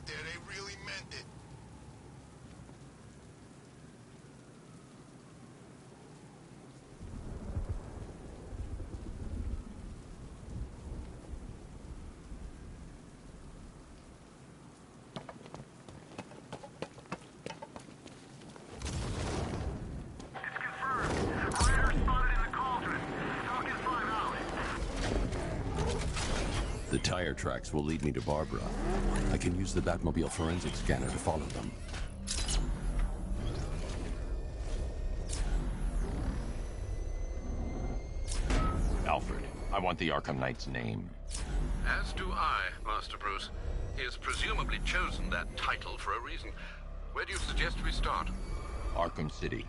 got there, they really meant it. The tire tracks will lead me to Barbara. I can use the Batmobile forensic scanner to follow them. Alfred, I want the Arkham Knight's name. As do I, Master Bruce. He has presumably chosen that title for a reason. Where do you suggest we start? Arkham City.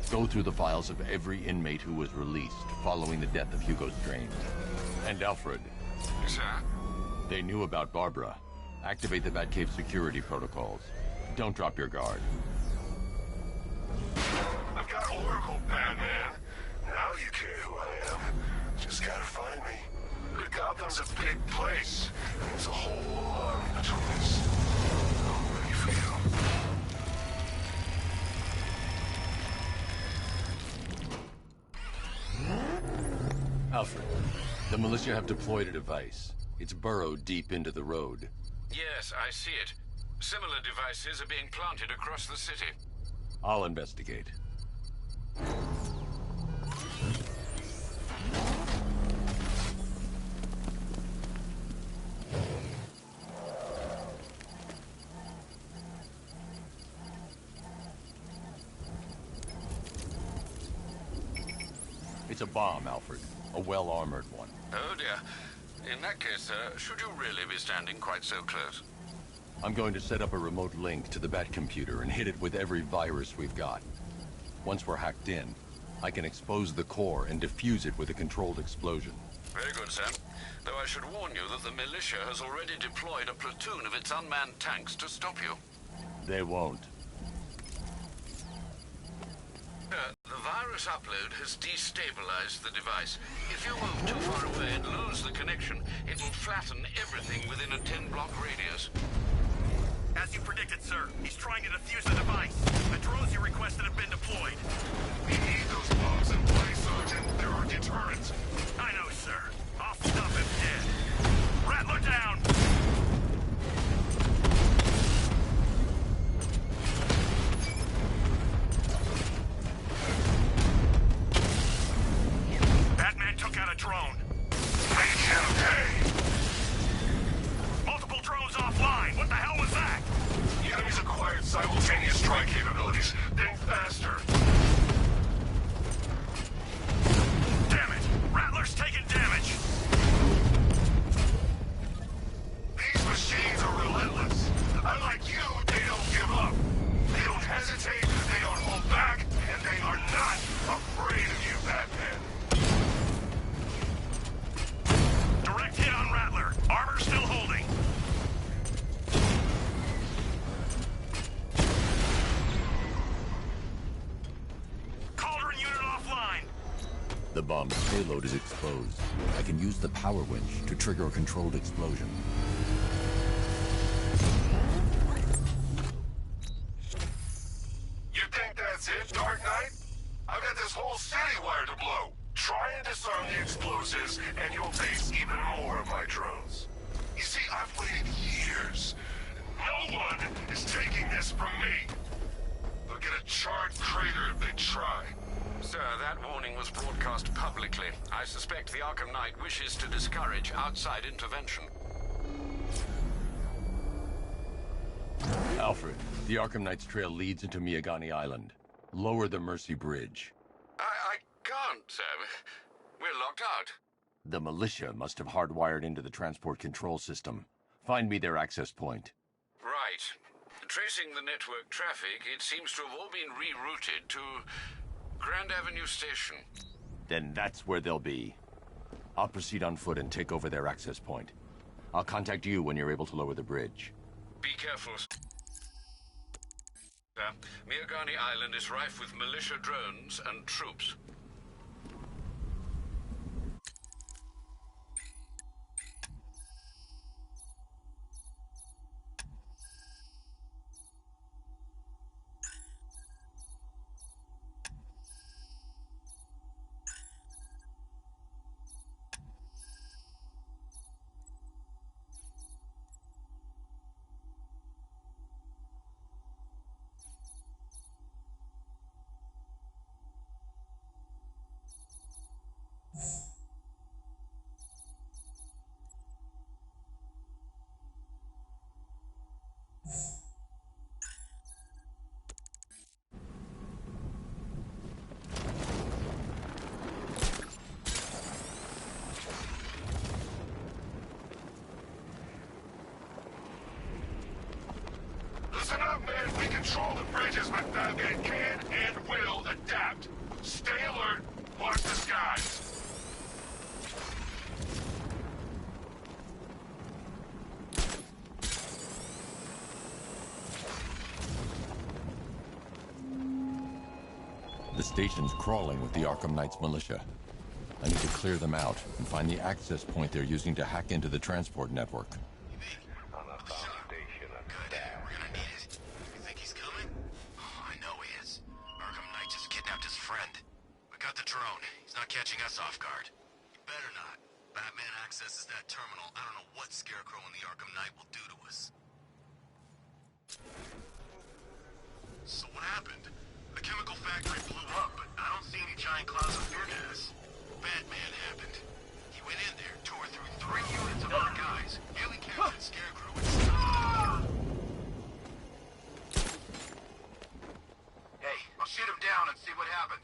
Go through the files of every inmate who was released following the death of Hugo Strange. And Alfred. Sir? They knew about Barbara. Activate the Batcave security protocols. Don't drop your guard. I've got Oracle, Batman. Now you care who I am. Just gotta find me. But Gotham's a big place. There's a whole army between us. I'm ready for you. Alfred, the militia have deployed a device. It's burrowed deep into the road. Yes, I see it. Similar devices are being planted across the city. I'll investigate. It's a bomb, Alfred. A well-armored one. Oh dear. In that case, should you really be standing quite so close? I'm going to set up a remote link to the Batcomputer and hit it with every virus we've got. Once we're hacked in, I can expose the core and defuse it with a controlled explosion. Very good, sir. Though I should warn you that the militia has already deployed a platoon of its unmanned tanks to stop you. They won't. The virus upload has destabilized the device. If you move too far away and lose the connection, it will flatten everything within a 10-block radius. As you predicted, sir, he's trying to defuse the device. The drones you requested have been deployed. We need those bombs in place, Sergeant. There are deterrents. I know, sir. I'll stop him dead. Rattler down! Batman took out a drone. Make him pay. Multiple drones offline. What the hell was that? The enemy's acquired simultaneous strike capabilities. Think faster. Damn it! Rattler's taking damage. These machines are relentless. Unlike you, they don't give up. They don't hesitate, they don't hold back, and they are not afraid of you, Batman. Direct hit on Rattler. Armor still holding. Cauldron unit offline. The bomb's payload is exposed. I can use the power winch to trigger a controlled explosion. You think that's it, Dark Knight? I've got this whole city wired to blow. Try and disarm the explosives, and you'll face even more of my drones. You see, I've waited years. No one is taking this from me. They'll get a charred crater if they try. Sir, that warning was broadcast publicly. I suspect the Arkham Knight wishes to discourage outside intervention. Alfred, the Arkham Knight's trail leads into Miagani Island. Lower the Mercy Bridge. I can't, sir. We're locked out. The militia must have hardwired into the transport control system. Find me their access point. Right. Tracing the network traffic, it seems to have all been rerouted to Grand Avenue Station. Then that's where they'll be. I'll proceed on foot and take over their access point. I'll contact you when you're able to lower the bridge. Be careful, sir. Miagani Island is rife with militia drones and troops. Listen up, man. We control the bridges, but Batman can and will adapt. Stay alert. Watch the skies. The station's crawling with the Arkham Knight's militia. I need to clear them out and find the access point they're using to hack into the transport network. On a foundation of staff. We're gonna need it. You think he's coming? Oh, I know he is. Arkham Knight just kidnapped his friend. We got the drone. He's not catching us off guard. He better not. Batman accesses that terminal. I don't know what Scarecrow and the Arkham Knight will do to us. So what happened? The chemical factory blew up, but I don't see any giant clouds of fear gas. Batman happened. He went in there, tore through 3 units of our guys, nearly captured Scarecrow and stopped. Hey, I'll shoot him down and see what happened.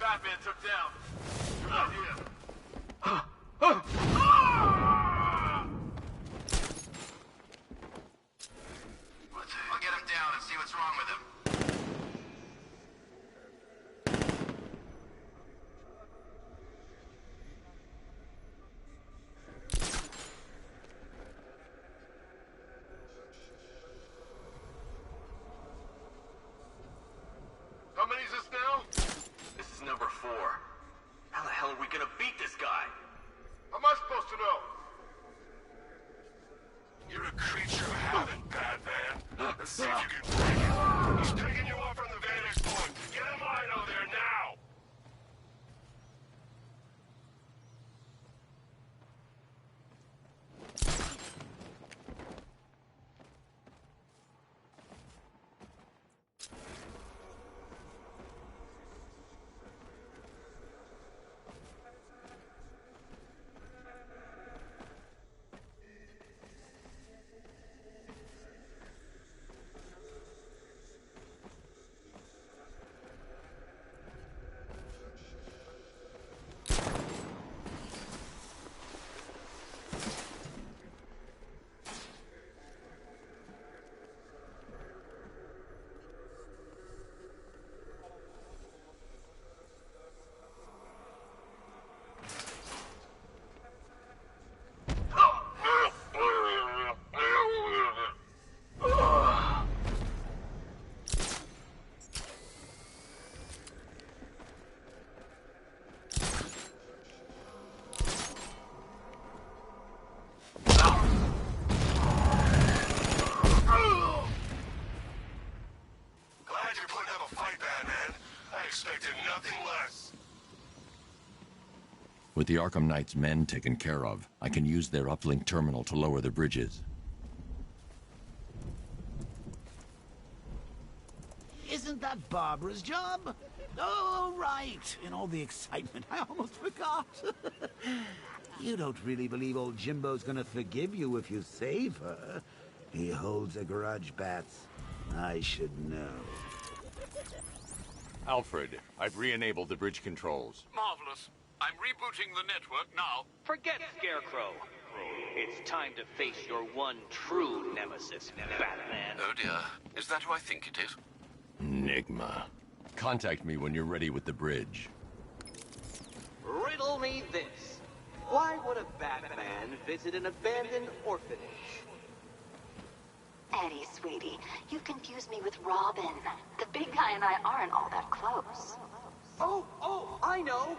Batman took down. Good idea. I'll get him down and see what's wrong with him. How many is this now? This is number 4. How the hell are we gonna beat this guy? How am I supposed to know? You're a creature of habit, Batman. Let's see if you can break it. He's taking you off from the vantage point. Get in line over there now! With the Arkham Knight's men taken care of, I can use their uplink terminal to lower the bridges. Isn't that Barbara's job? Oh, right. In all the excitement, I almost forgot. You don't really believe old Jimbo's gonna forgive you if you save her. He holds a grudge, Bats. I should know. Alfred, I've re-enabled the bridge controls. Marvelous. I'm rebooting the network now. Forget Scarecrow. It's time to face your one true nemesis, Batman. Oh dear. Is that who I think it is? Enigma. Contact me when you're ready with the bridge. Riddle me this. Why would a Batman visit an abandoned orphanage? Eddie, sweetie, you confused me with Robin. The big guy and I aren't all that close. Oh, I know.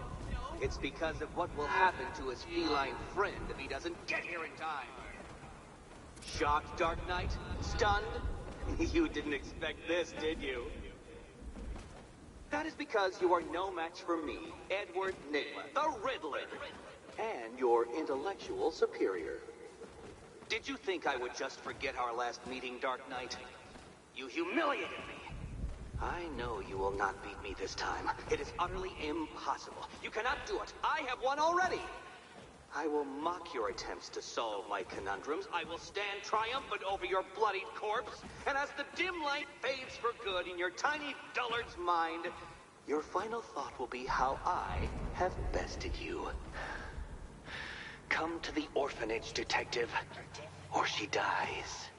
It's because of what will happen to his feline friend if he doesn't get here in time. Shocked, Dark Knight? Stunned? You didn't expect this, did you? That is because you are no match for me, Edward Nigma, the Riddler, and your intellectual superior. Did you think I would just forget our last meeting, Dark Knight? You humiliated me. I know you will not beat me this time. It is utterly impossible. You cannot do it. I have won already. I will mock your attempts to solve my conundrums. I will stand triumphant over your bloodied corpse. And as the dim light fades for good in your tiny dullard's mind, your final thought will be how I have bested you. Come to the orphanage, detective, or she dies.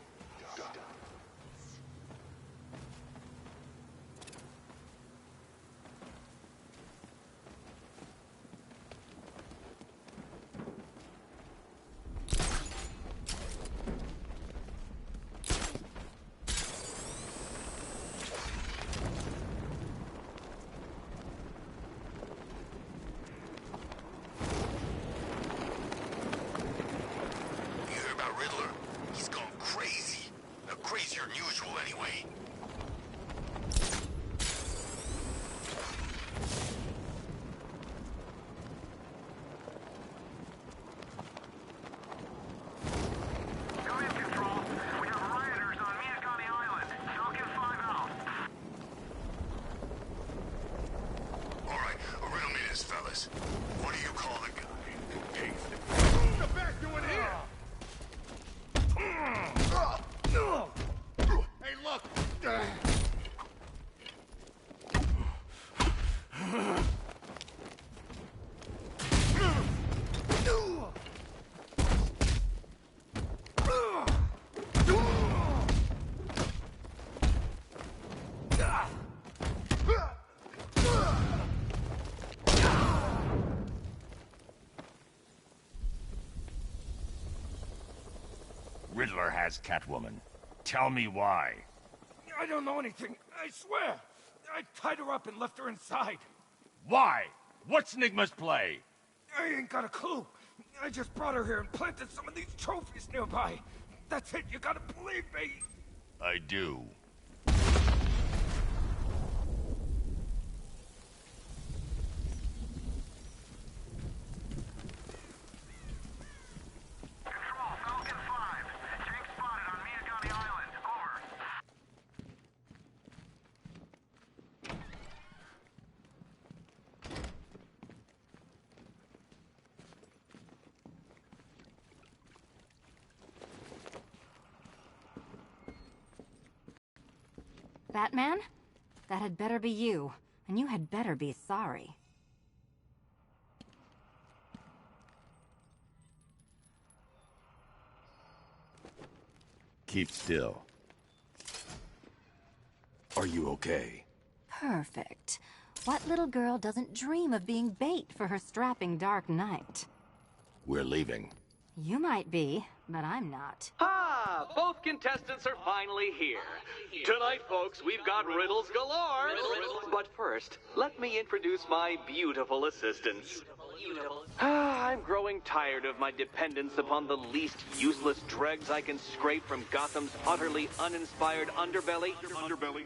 What do you call the guy who takes the back doing here? Hey, look! Riddler has Catwoman. Tell me why. I don't know anything, I swear. I tied her up and left her inside. Why? What's Nigma's play? I ain't got a clue. I just brought her here and planted some of these trophies nearby. That's it, you gotta believe me. I do. Batman? That had better be you, and you had better be sorry. Keep still. Are you okay? Perfect. What little girl doesn't dream of being bait for her strapping Dark Knight? We're leaving. You might be, but I'm not. Ah, both contestants are finally here. Tonight, folks, we've got riddles galore. But first, let me introduce my beautiful assistants. I'm growing tired of my dependence upon the least useless dregs I can scrape from Gotham's utterly uninspired underbelly.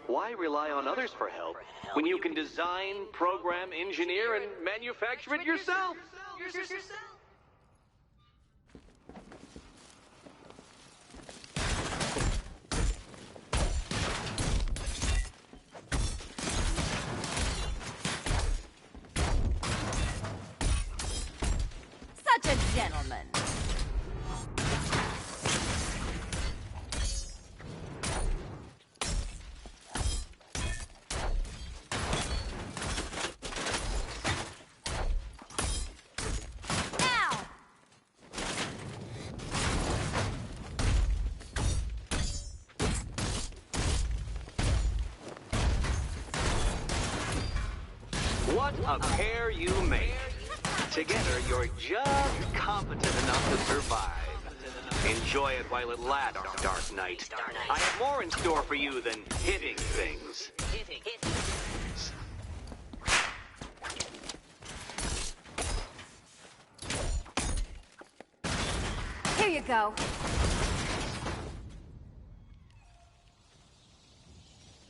Why rely on others for help when you can design, program, engineer, and manufacture it yourself? Such a gentleman. What a pair you make. Together, you're just competent enough to survive. Enjoy it while it lasts, Dark Knight. I have more in store for you than hitting things. Here you go.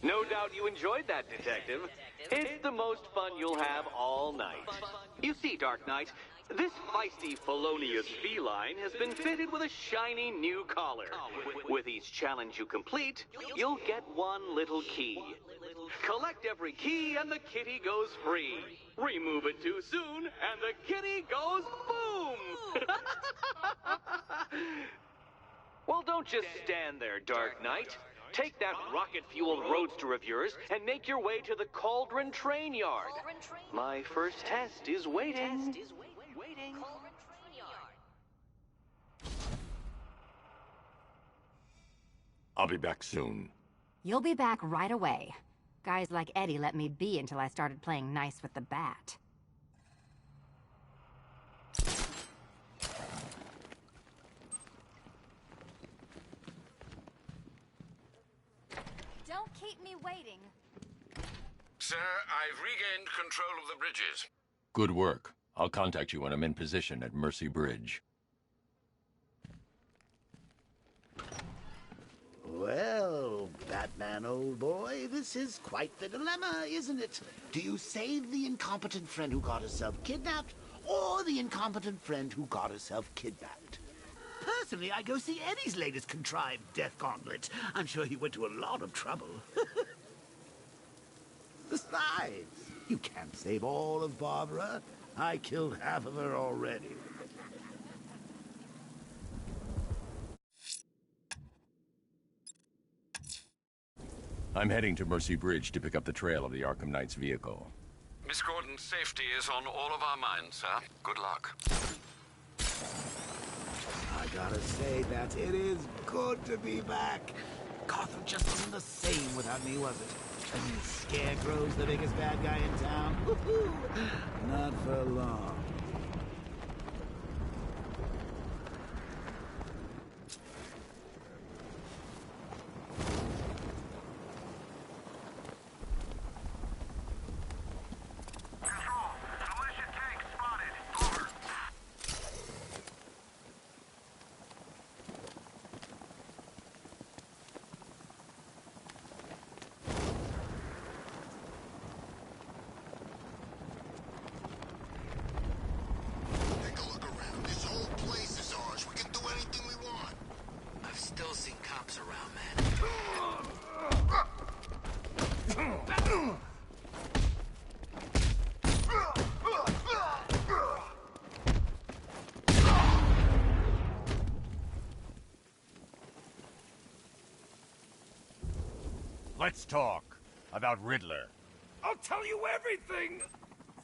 No doubt you enjoyed that, Detective. It's the most fun you'll have all night. You see, Dark Knight, This feisty felonious feline has been fitted with a shiny new collar. With each challenge you complete, you'll get one little key. Collect every key and the kitty goes free. Remove it too soon and the kitty goes boom! Well, don't just stand there, Dark Knight. Take that rocket-fueled roadster of yours and make your way to the Cauldron Train Yard. My first test is waiting. I'll be back soon. You'll be back right away. Guys like Eddie let me be until I started playing nice with the bat. Don't keep me waiting. Sir, I've regained control of the bridges. Good work. I'll contact you when I'm in position at Mercy Bridge. Well, Batman, old boy, this is quite the dilemma, isn't it? Do you save the incompetent friend who got herself kidnapped, or the incompetent friend who got herself kidnapped? Personally, I go see Eddie's latest contrived death gauntlet. I'm sure he went to a lot of trouble. Besides, you can't save all of Barbara. I killed half of her already. I'm heading to Mercy Bridge to pick up the trail of the Arkham Knight's vehicle. Miss Gordon's safety is on all of our minds, sir. Good luck. I gotta say that it is good to be back. Gotham just wasn't the same without me, was it? I mean, Scarecrow's the biggest bad guy in town. Woohoo! Not for long. Let's talk about Riddler. I'll tell you everything!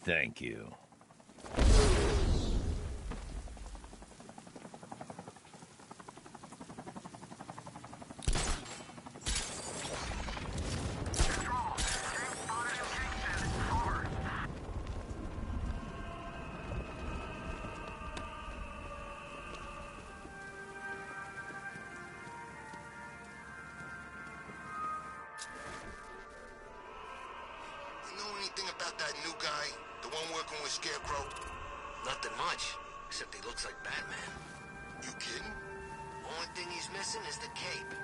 Thank you. About that new guy, the one working with Scarecrow? Nothing much, except he looks like Batman. You kidding? Only thing he's missing is the cape.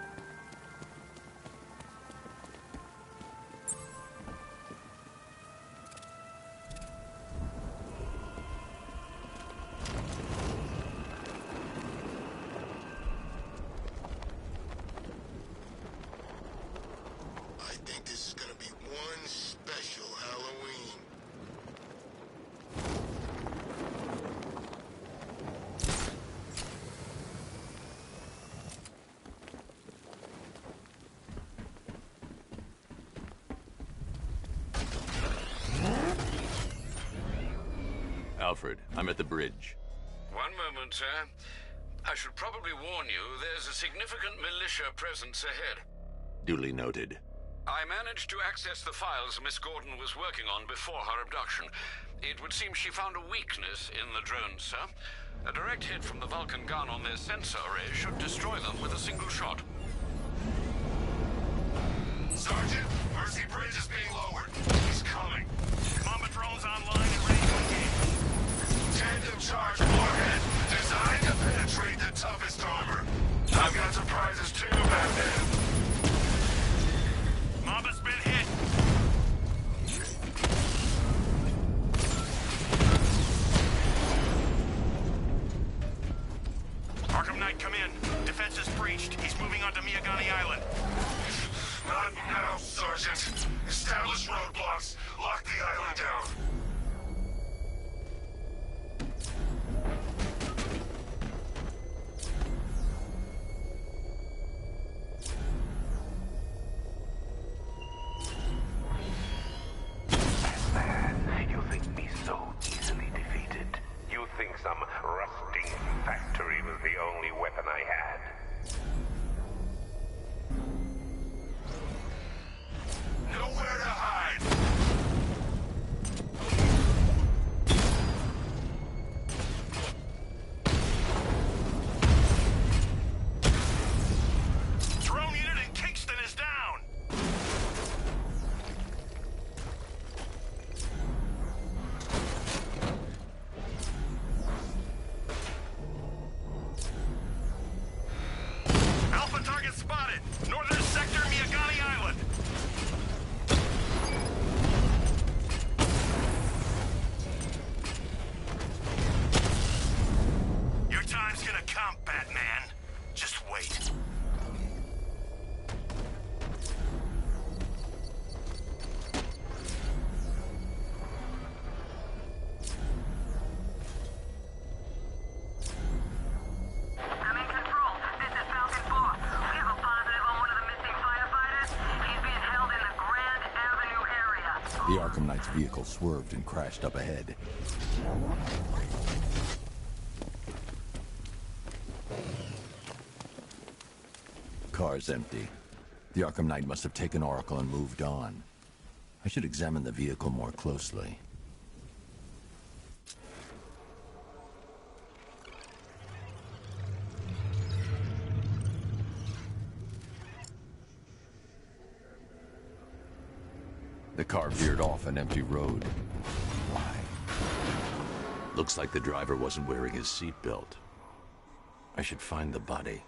I think this is gonna be one special Halloween. Alfred, I'm at the bridge. One moment, sir. I should probably warn you, there's a significant militia presence ahead. Duly noted. I managed to access the files Miss Gordon was working on before her abduction. It would seem she found a weakness in the drones, sir. A direct hit from the Vulcan gun on their sensor array should destroy them with a single shot. Sergeant, Mercy Bridge is being lowered. He's coming. Mama drones online and ready to engage. Tandem charge warhead, designed to penetrate the toughest armor. I've got surprises too, Batman. Mama's been hit. Agent. Establish roadblocks. Lock the island down. You think me so easily defeated? You think some rusting factory was the only weapon I had? Nowhere to hide! Drone unit in Kingston is down! Alpha target spotted! Northern sector, Miyagani Island! Your time's gonna come, Batman. Just wait. I'm in control. This is Falcon 4. We have a positive on one of the missing firefighters. He's being held in the Grand Avenue area. The Arkham Knight's vehicle swerved and crashed up ahead. Car's empty. The Arkham Knight must have taken Oracle and moved on. I should examine the vehicle more closely. The car veered off an empty road. Why? Looks like the driver wasn't wearing his seatbelt. I should find the body.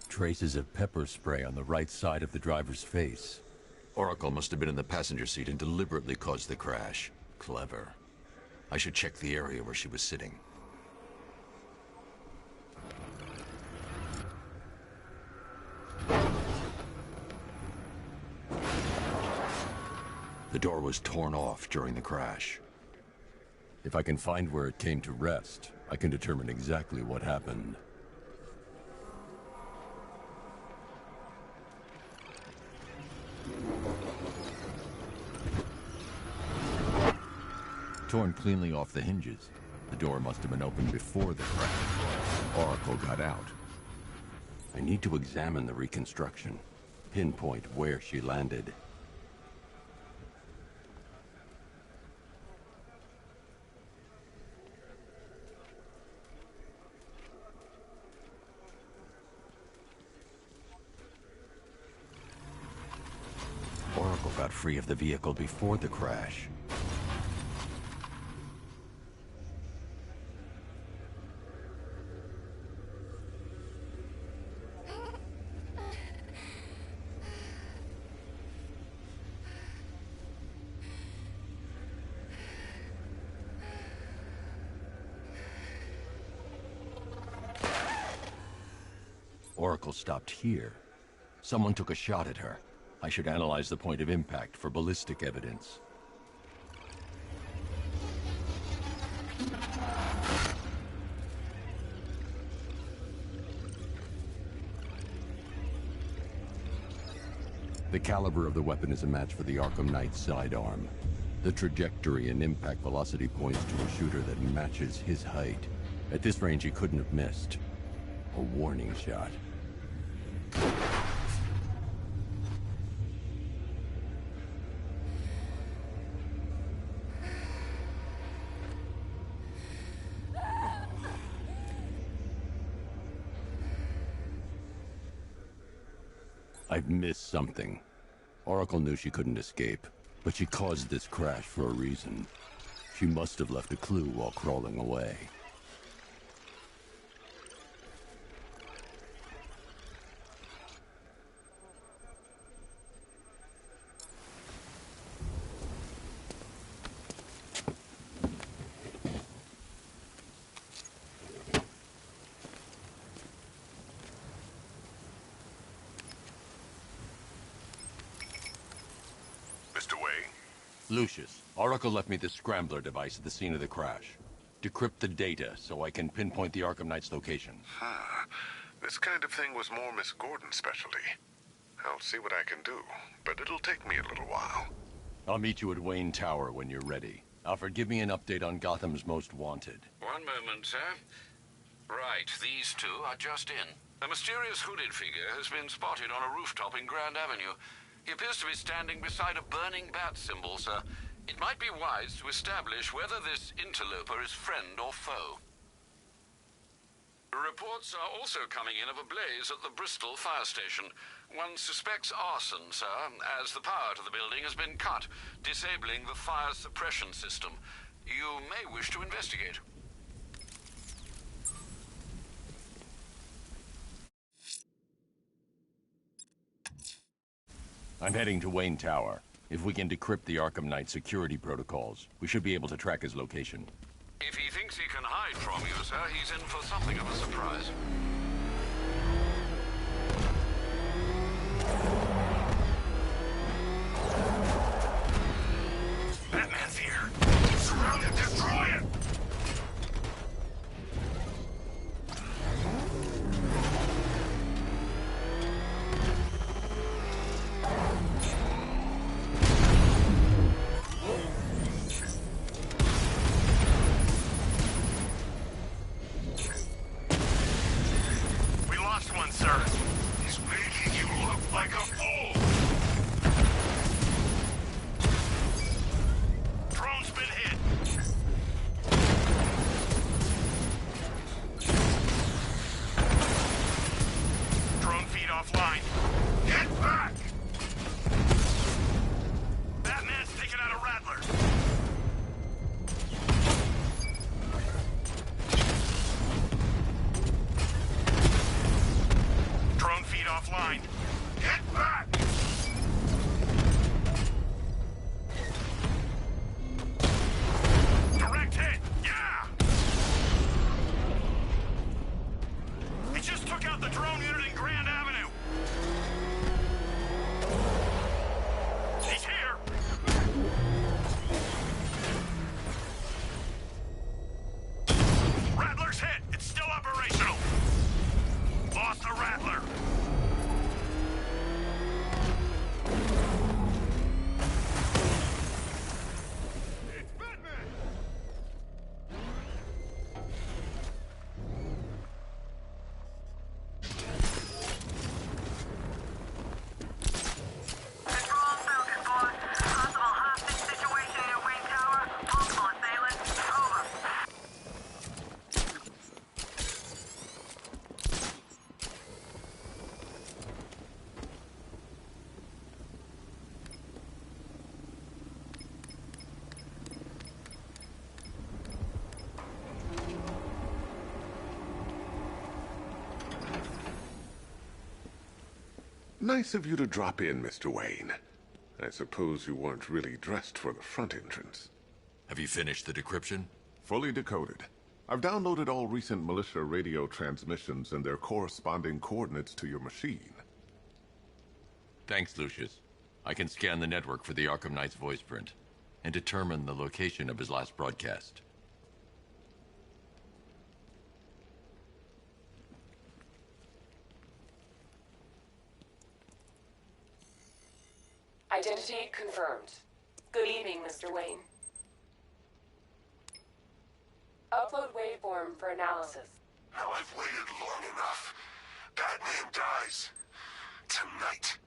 Traces of pepper spray on the right side of the driver's face. Oracle must have been in the passenger seat and deliberately caused the crash. Clever. I should check the area where she was sitting. The door was torn off during the crash. If I can find where it came to rest, I can determine exactly what happened. Torn cleanly off the hinges. The door must have been opened before the crash. Oracle got out. I need to examine the reconstruction. Pinpoint where she landed. Oracle got free of the vehicle before the crash. Oracle stopped here. Someone took a shot at her. I should analyze the point of impact for ballistic evidence. The caliber of the weapon is a match for the Arkham Knight's sidearm. The trajectory and impact velocity points to a shooter that matches his height. At this range, he couldn't have missed. A warning shot. I've missed something. Oracle knew she couldn't escape, but she caused this crash for a reason. She must have left a clue while crawling away. Lucius, Oracle left me the scrambler device at the scene of the crash. Decrypt the data so I can pinpoint the Arkham Knight's location. This kind of thing was more Miss Gordon's specialty. I'll see what I can do, but it'll take me a little while. I'll meet you at Wayne Tower when you're ready. Alfred, give me an update on Gotham's Most Wanted. One moment, sir. Right, these two are just in. A mysterious hooded figure has been spotted on a rooftop in Grand Avenue. He appears to be standing beside a burning bat symbol, sir. It might be wise to establish whether this interloper is friend or foe. Reports are also coming in of a blaze at the Bristol fire station. One suspects arson, sir, as the power to the building has been cut, disabling the fire suppression system. You may wish to investigate. I'm heading to Wayne Tower. If we can decrypt the Arkham Knight security protocols, we should be able to track his location. If he thinks he can hide from you, sir, he's in for something of a surprise. Batman's here! Surround it! Destroy it! Nice of you to drop in, Mr. Wayne. I suppose you weren't really dressed for the front entrance. Have you finished the decryption? Fully decoded. I've downloaded all recent militia radio transmissions and their corresponding coordinates to your machine. Thanks, Lucius. I can scan the network for the Arkham Knight's voice print and determine the location of his last broadcast. Identity confirmed. Good evening, Mr. Wayne. Upload waveform for analysis. Now I've waited long enough. Batman dies. Tonight.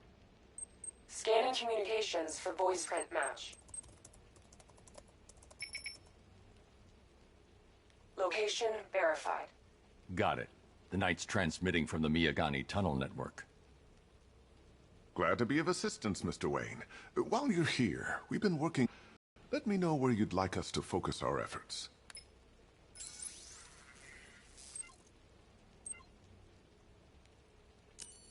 Scanning communications for voice print match. Location verified. Got it. The Knight's transmitting from the Miyagani tunnel network. Glad to be of assistance, Mr. Wayne. While you're here, we've been working... Let me know where you'd like us to focus our efforts.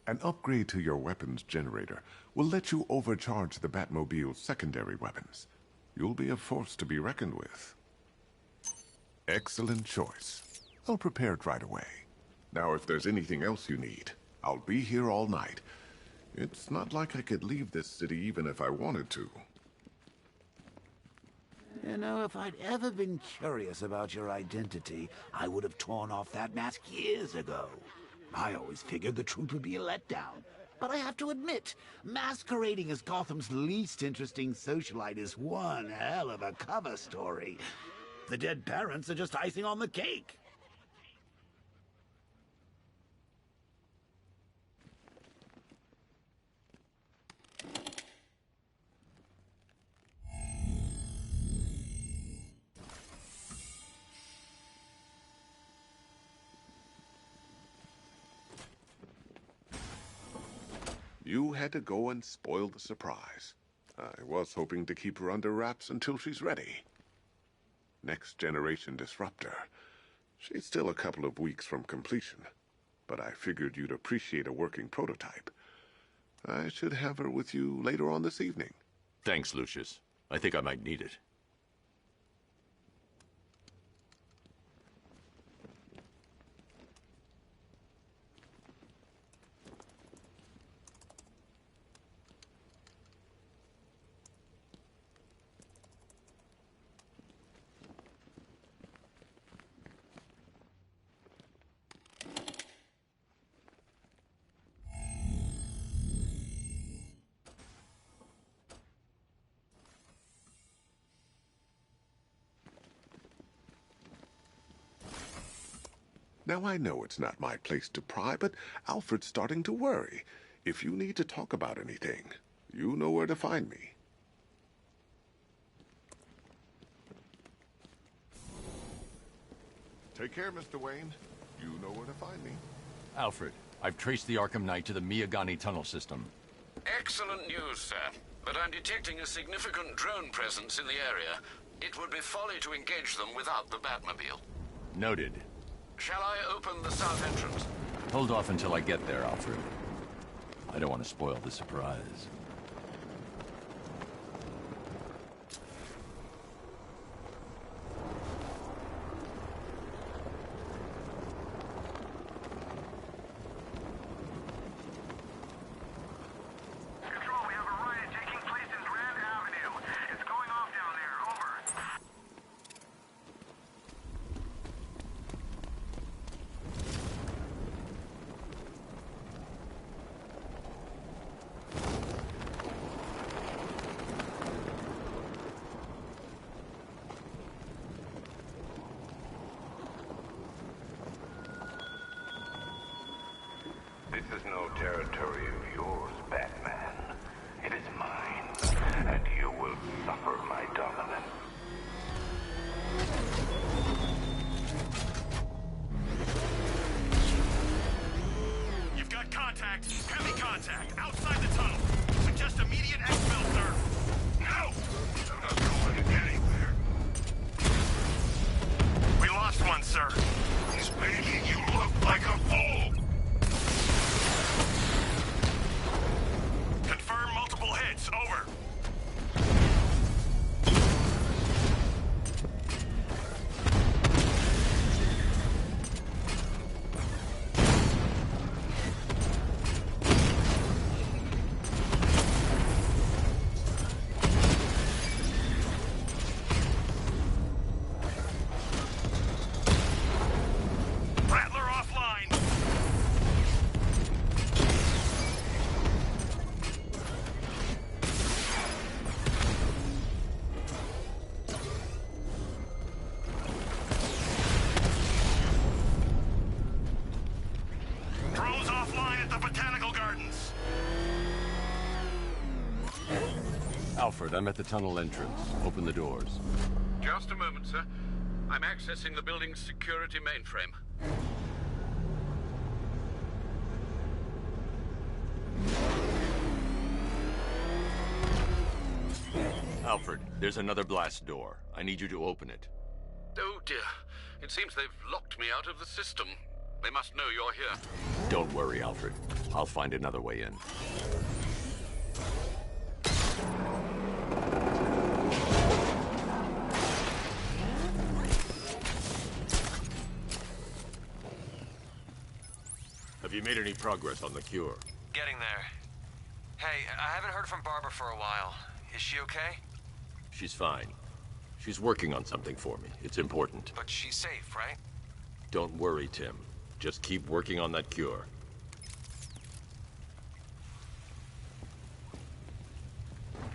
An upgrade to your weapons generator will let you overcharge the Batmobile's secondary weapons. You'll be a force to be reckoned with. Excellent choice. I'll prepare it right away. Now, if there's anything else you need, I'll be here all night. It's not like I could leave this city even if I wanted to. You know, if I'd ever been curious about your identity, I would have torn off that mask years ago. I always figured the truth would be a letdown. But I have to admit, masquerading as Gotham's least interesting socialite is one hell of a cover story. The dead parents are just icing on the cake. You had to go and spoil the surprise. I was hoping to keep her under wraps until she's ready. Next generation disruptor. She's still a couple of weeks from completion, but I figured you'd appreciate a working prototype. I should have her with you later on this evening. Thanks, Lucius. I think I might need it. Now, I know it's not my place to pry, but Alfred's starting to worry. If you need to talk about anything, you know where to find me. Take care, Mr. Wayne. You know where to find me. Alfred, I've traced the Arkham Knight to the Miyagani tunnel system. Excellent news, sir. But I'm detecting a significant drone presence in the area. It would be folly to engage them without the Batmobile. Noted. Shall I open the south entrance? Hold off until I get there, Alfred. I don't want to spoil the surprise. Control, we have a riot taking place in Grand Avenue. It's going off down there. Over. This is no territory of yours, Batman. It is mine, and you will suffer my dominance. You've got contact. Heavy contact. Outside the tunnel. Suggest immediate exfil, sir. No! I'm not going anywhere. We lost one, sir. He's making you look like a fool! Confirm multiple hits. Over. Rattler offline. Drones offline at the Botanical Gardens. Alfred, I'm at the tunnel entrance. Open the doors. Just a moment, sir. I'm accessing the building's security mainframe. Alfred, there's another blast door. I need you to open it. Oh, dear. It seems they've locked me out of the system. They must know you're here. Don't worry, Alfred. I'll find another way in. Have you made any progress on the cure? Getting there. Hey, I haven't heard from Barbara for a while. Is she okay? She's fine. She's working on something for me. It's important. But she's safe, right? Don't worry, Tim. Just keep working on that cure.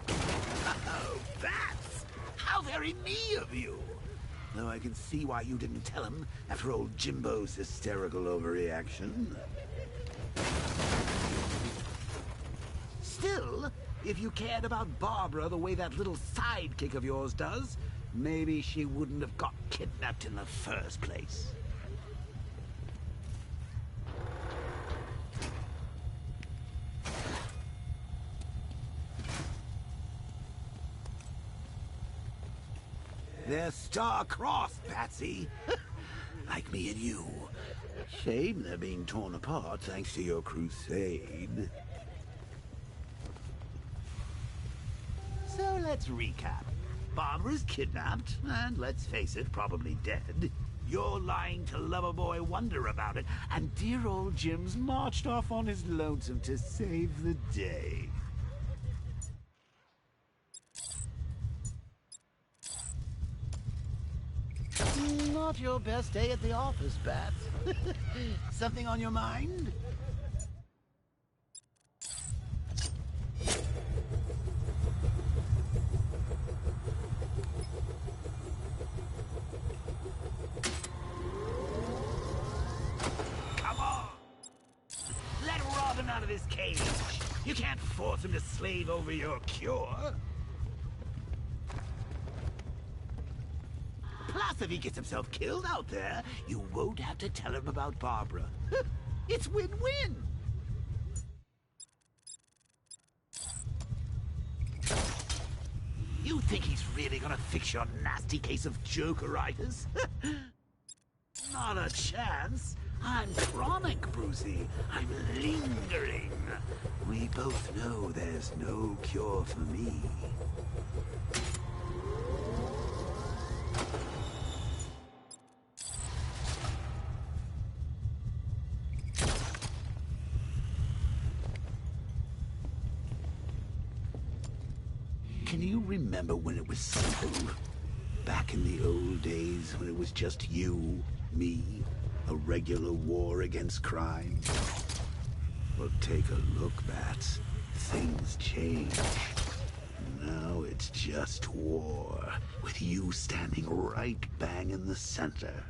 Oh, Bats! How very me of you! Though I can see why you didn't tell him after old Jimbo's hysterical overreaction. Still, if you cared about Barbara the way that little sidekick of yours does, maybe she wouldn't have got kidnapped in the first place. They're star-crossed, Patsy. Like me and you. Shame they're being torn apart thanks to your crusade. So let's recap. Barbara's kidnapped, and let's face it, probably dead. You're lying to Loverboy Wonder about it, and dear old Jim's marched off on his lonesome to save the day. Not your best day at the office, Bats. Something on your mind? Come on! Let Robin out of his cage. You can't force him to slave over your cure. Plus, if he gets himself killed out there, you won't have to tell him about Barbara. It's win-win! You think he's really gonna fix your nasty case of jokeritis? Not a chance. I'm chronic, Brucey. I'm lingering. We both know there's no cure for me. Can you remember when it was simple? Back in the old days when it was just you, me, a regular war against crime? Well, take a look, Bats. Things change. Now it's just war, with you standing right bang in the center.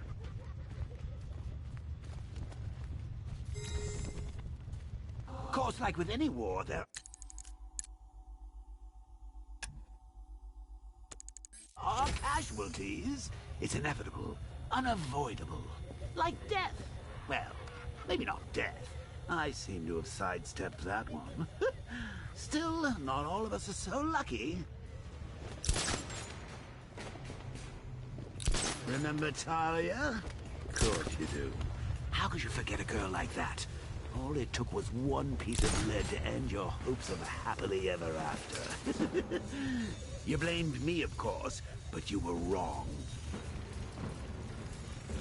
Of course, like with any war, there are casualties. It's inevitable, unavoidable. Like death. Well, maybe not death. I seem to have sidestepped that one. Still, not all of us are so lucky. Remember Talia? Of course you do. How could you forget a girl like that? All it took was one piece of lead to end your hopes of a happily ever after. You blamed me, of course, but you were wrong.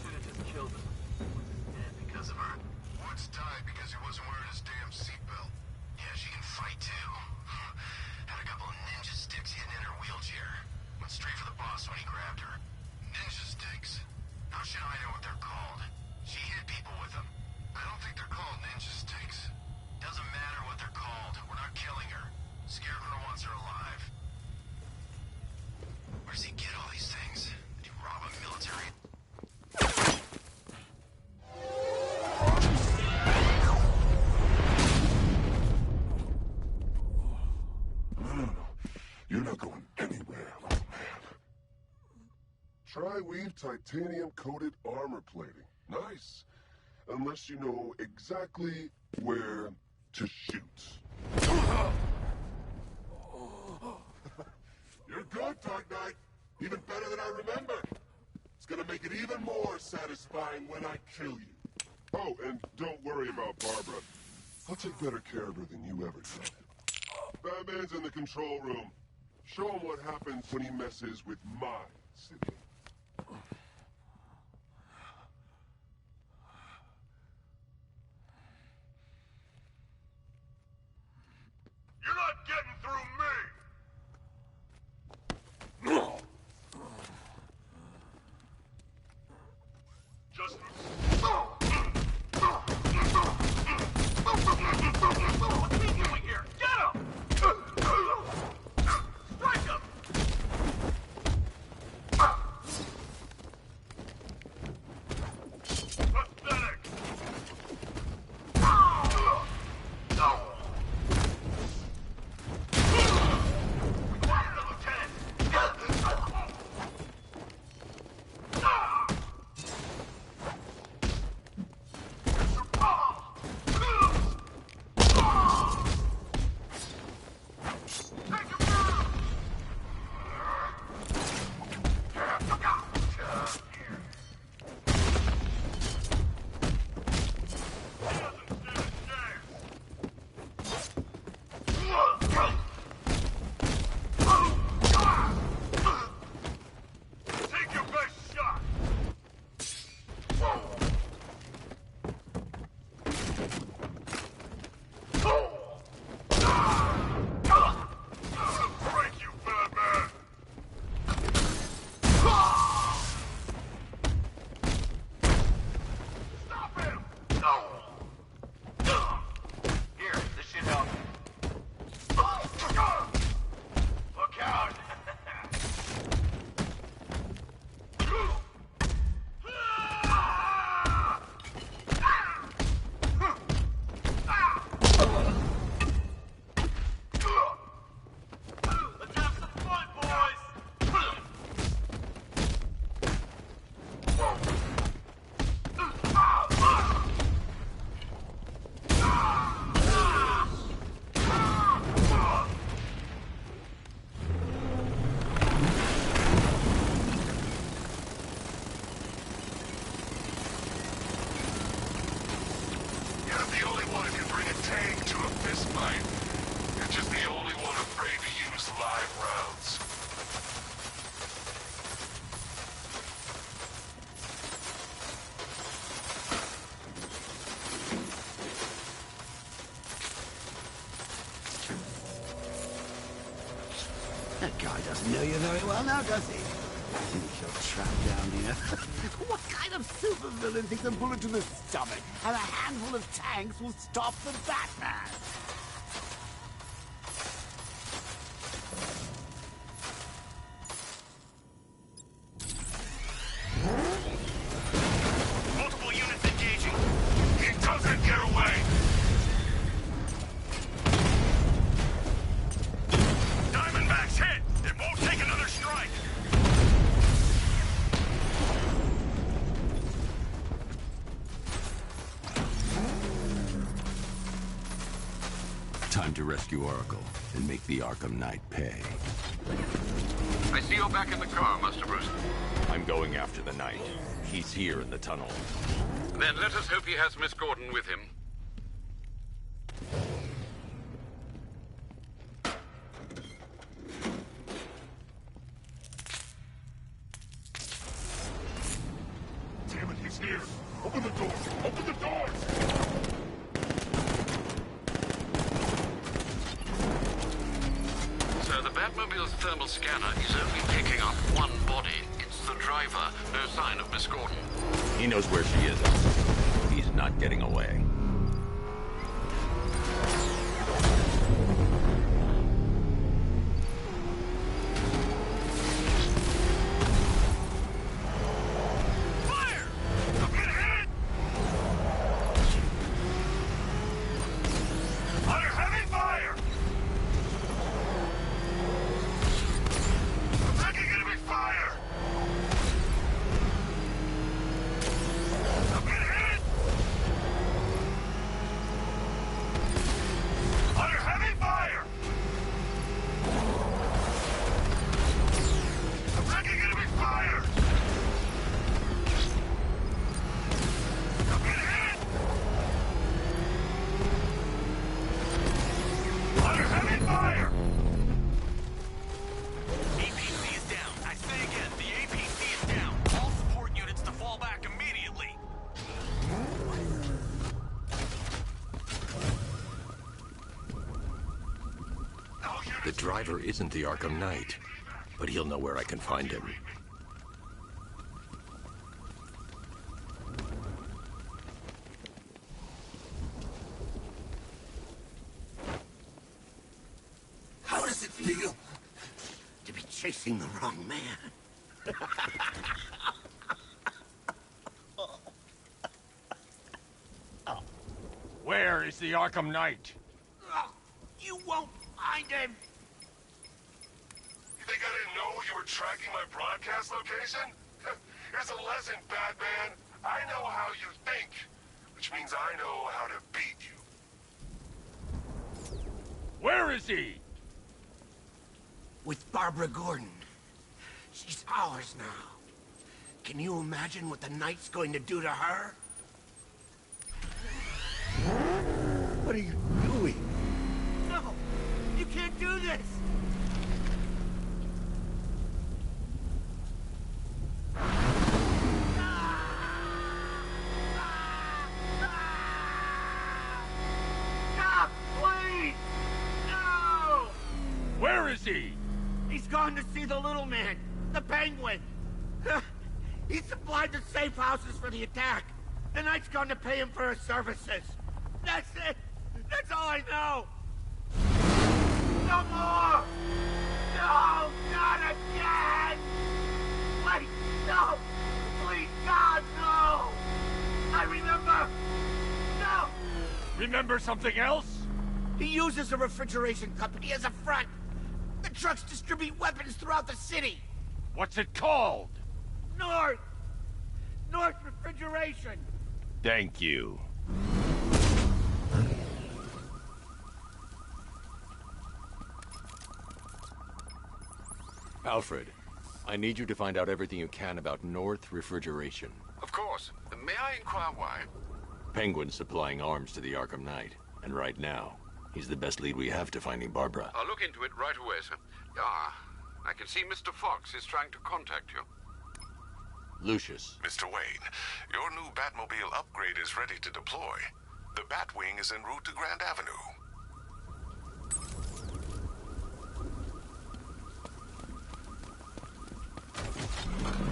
Should have just killed him. And because of her. Woods died because he wasn't wearing his damn seatbelt. Yeah, she can fight too. Had a couple of ninja sticks hidden in her wheelchair. Went straight for the boss when he grabbed her. Ninja sticks? How should I know what they're called? She hit people with them. I don't think they're called ninja sticks. Doesn't matter what they're called. We're not killing her. Scarecrow wants her alive. Where does he get all these things? Did he rob a military? No. You're not going anywhere, little man. Tri-weave titanium-coated armor plating. Nice. Unless you know exactly where to shoot. You're good, Dark Knight. Even better than I remember. It's gonna make it even more satisfying when I kill you. Oh, and don't worry about Barbara. I'll take better care of her than you ever did. Batman's in the control room. Show him what happens when he messes with my city. You're not getting through me! fine. You're just the only one afraid to use live rounds. That guy doesn't know you very well now, does he? Think you're trapped down here? What kind of supervillain thinks a bullet to the stomach and a handful of tanks will stop the Batman? Multiple units engaging. He doesn't get away! Diamondback's hit! It won't take another strike! Time to rescue Oracle and make the Arkham Knight pay. I see you're back in the car, Master Bruce. I'm going after the Knight. He's here in the tunnel. Then let us hope he has Miss Gordon with him. Damn it, he's here! Open the doors! Open the doors! Sir, the Batmobile's thermal scanner is only picking up one body. It's the driver. No sign of Miss Gordon. He knows where she is, Alfred. He's not getting away. Fire! I'm gonna hit! Under heavy fire! I'm taking enemy fire! I'm gonna hit! Under heavy fire! I'm taking enemy fire! I'm gonna hit! Under heavy fire! APC is down. I say again, the APC is down. All support units to fall back immediately. The driver isn't the Arkham Knight, but he'll know where I can find him. How does it feel to be chasing the wrong man? Where is the Arkham Knight? You won't find him! You think I didn't know you were tracking my broadcast location? Here's a lesson, Batman. I know how you think, which means I know how to beat you. Where is he? With Barbara Gordon. She's ours now. Can you imagine what the Knight's going to do to her? What are you doing? No! You can't do this! Stop, please! No! Where is he? He's gone to see the little man, the Penguin. He supplied the safe houses for the attack. The Knight's gone to pay him for his services. That's it. That's all I know. No more! No, not again! Wait, no! Please, God, no! I remember! No! Remember something else? He uses a refrigeration company as a front. The trucks distribute weapons throughout the city. What's it called? North! North Refrigeration! Thank you. Alfred, I need you to find out everything you can about North Refrigeration. Of course. May I inquire why? Penguin's supplying arms to the Arkham Knight, and right now, He's the best lead we have to finding Barbara. I'll look into it right away, sir. Ah, I can see Mr. Fox is trying to contact you. Lucius. Mr. Wayne, your new Batmobile upgrade is ready to deploy. The Batwing is en route to Grand Avenue.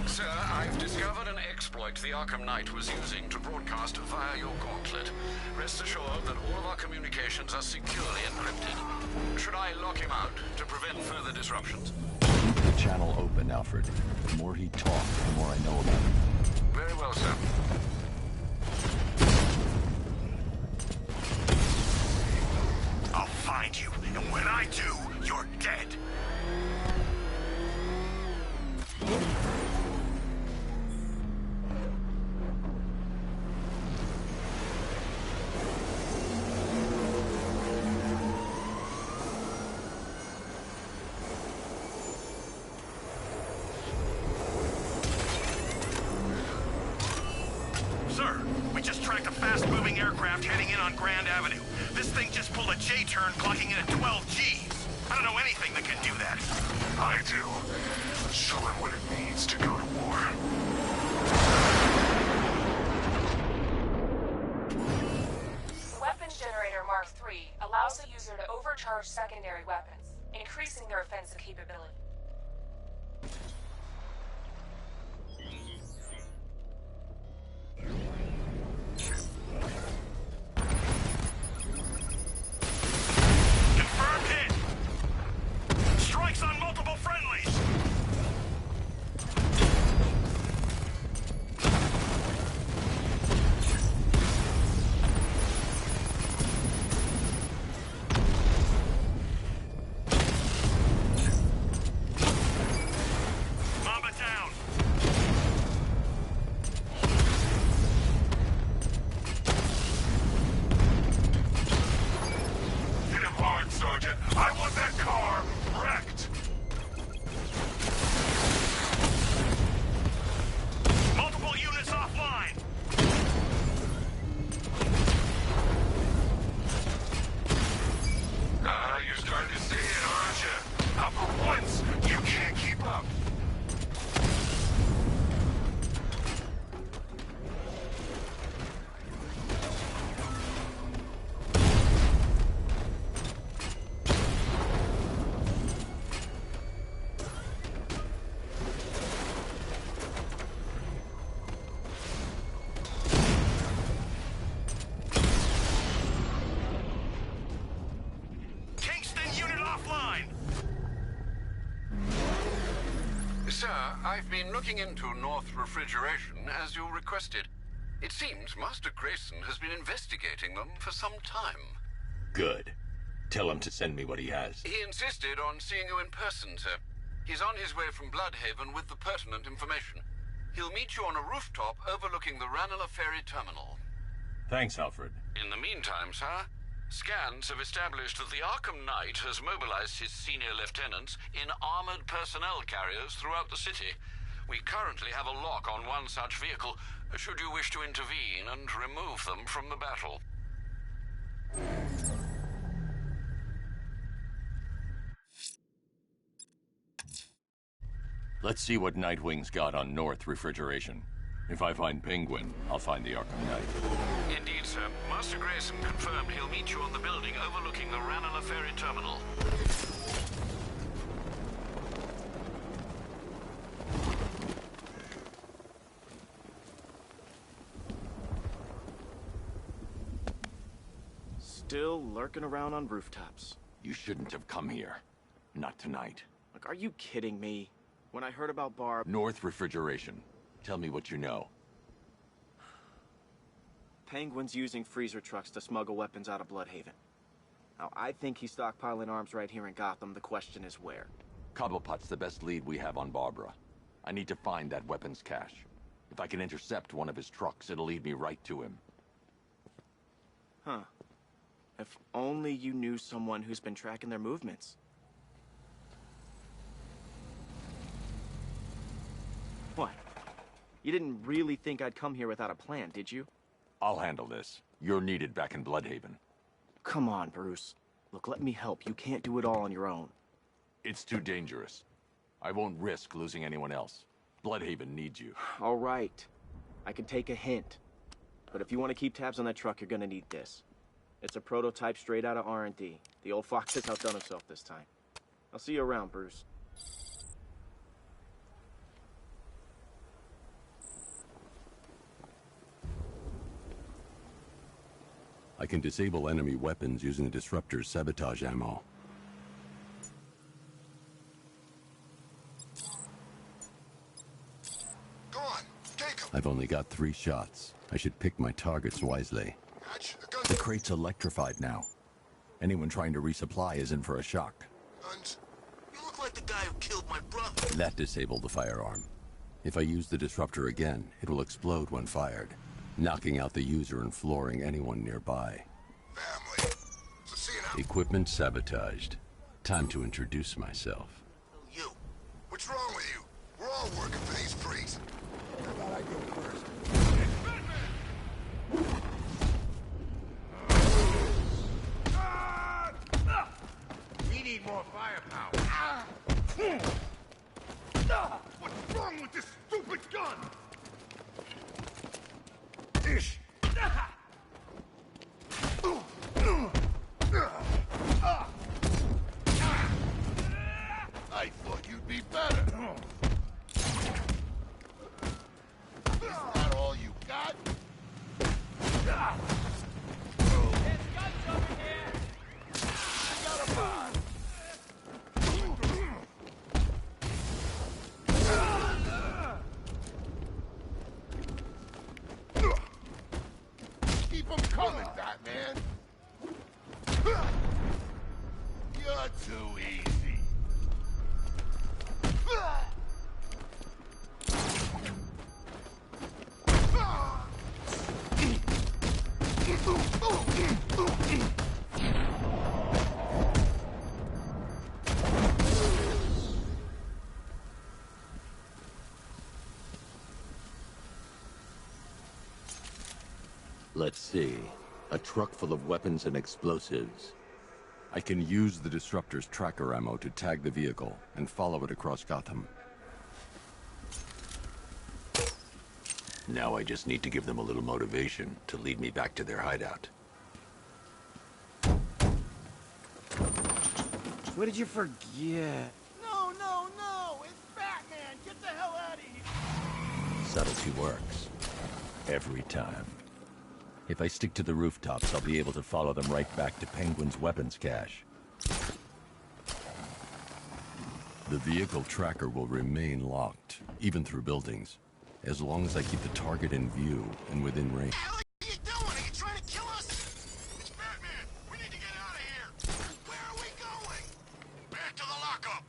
Sir, I've discovered an exploit the Arkham Knight was using to broadcast via your gauntlet. Rest assured that all of our communications are securely encrypted. Should I lock him out to prevent further disruptions? Keep the channel open, Alfred. The more he talks, the more I know about him. Very well, sir. I'll find you, and when I do, you're dead. Sir, we just tracked a fast-moving aircraft heading in on Grand Avenue. This thing just pulled a J-turn, clocking in at 12 Gs. I don't know anything that can do that. I do. Show him what it means to go to war. Weapons Generator Mark III allows the user to overcharge secondary weapons, increasing their offensive capability. Confirmed hit! Strikes on multiple friendlies! Mamba down! Hit him hard, Sergeant. I want that car wrecked. Multiple units offline! Ah, you're starting to see it, aren't you? Now for once, you can't keep up. Kingston unit offline! Sir, I've been looking into North Refrigeration as you requested. It seems Master Grayson has been investigating them for some time. Good. Tell him to send me what he has. He insisted on seeing you in person, sir. He's on his way from Bloodhaven with the pertinent information. He'll meet you on a rooftop overlooking the Ranelagh Ferry Terminal. Thanks, Alfred. In the meantime, sir, scans have established that the Arkham Knight has mobilized his senior lieutenants in armored personnel carriers throughout the city. We currently have a lock on one such vehicle, should you wish to intervene and remove them from the battle. Let's see what Nightwing's got on North Refrigeration. If I find Penguin, I'll find the Arkham Knight. Indeed, sir. Master Grayson confirmed he'll meet you on the building overlooking the Ranelagh Ferry Terminal. Still lurking around on rooftops. You shouldn't have come here. Not tonight. Like, are you kidding me? When I heard about Barb... North Refrigeration. Tell me what you know. Penguin's using freezer trucks to smuggle weapons out of Bloodhaven. Now, I think he's stockpiling arms right here in Gotham. The question is where. Cobblepot's the best lead we have on Barbara. I need to find that weapons cache. If I can intercept one of his trucks, it'll lead me right to him. Huh. If only you knew someone who's been tracking their movements. What? You didn't really think I'd come here without a plan, did you? I'll handle this. You're needed back in Bloodhaven. Come on, Bruce. Look, let me help. You can't do it all on your own. It's too dangerous. I won't risk losing anyone else. Bloodhaven needs you. All right. I can take a hint. But if you want to keep tabs on that truck, you're gonna need this. It's a prototype straight out of R&D. The old fox has outdone himself this time. I'll see you around, Bruce. I can disable enemy weapons using the disruptor's sabotage ammo. Go on, take him. I've only got 3 shots. I should pick my targets wisely. Gotcha. The crate's electrified now. Anyone trying to resupply is in for a shock. Guns. You look like the guy who killed my brother. That disabled the firearm. If I use the disruptor again, it will explode when fired, knocking out the user and flooring anyone nearby. Family. So see you now. Equipment sabotaged. Time to introduce myself. You. What's wrong with you? We're all working for these freaks. How about I go first? We need more firepower. What's wrong with this stupid gun? Ish. I thought you'd be better. Is that all you got? There's guns over here. I got a bar. Keep them coming, Batman. You're too easy. Let's see. A truck full of weapons and explosives. I can use the disruptor's tracker ammo to tag the vehicle and follow it across Gotham. Now I just need to give them a little motivation to lead me back to their hideout. What did you forget? No, no, no! It's Batman! Get the hell out of here! Subtlety works. Every time. If I stick to the rooftops, I'll be able to follow them right back to Penguin's weapons cache. The vehicle tracker will remain locked, even through buildings, as long as I keep the target in view and within range. What are you doing? Are you trying to kill us? It's Batman. We need to get out of here. Where are we going? Back to the lockup.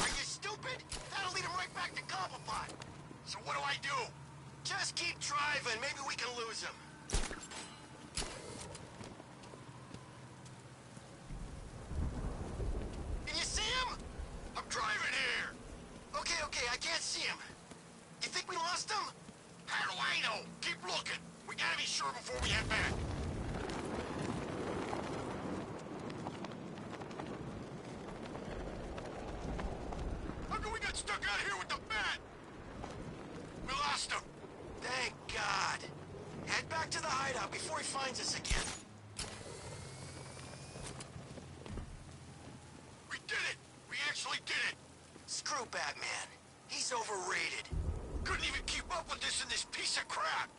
Are you stupid? That'll lead him right back to Cobblepot. So what do I do? Just keep driving. Maybe we can lose him. Can you see him? I'm driving here. Okay, I can't see him. You think we lost him? How do I know? Keep looking. We gotta be sure before we head back. How come we got stuck out here with the Bat? We lost him. Thank God. Head back to the hideout before he finds us again. We did it. We actually did it. Screw Batman. He's overrated. Couldn't even keep up with this in this piece of crap.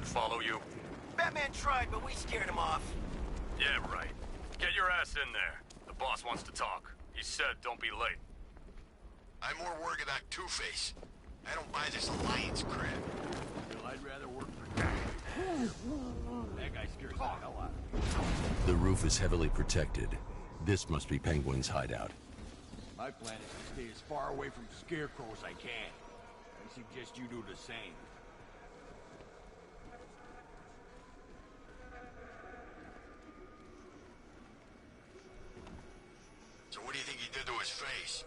Follow you? Batman tried, but we scared him off. Yeah, right. Get your ass in there. The boss wants to talk. He said don't be late. I'm more worried about Two-Face. I don't buy this alliance crap. Well, I'd rather work for Batman. That guy scares the hell out of me. The roof is heavily protected. This must be Penguin's hideout. My plan is to stay as far away from Scarecrow as I can. I suggest you do the same. So what do you think he did to his face?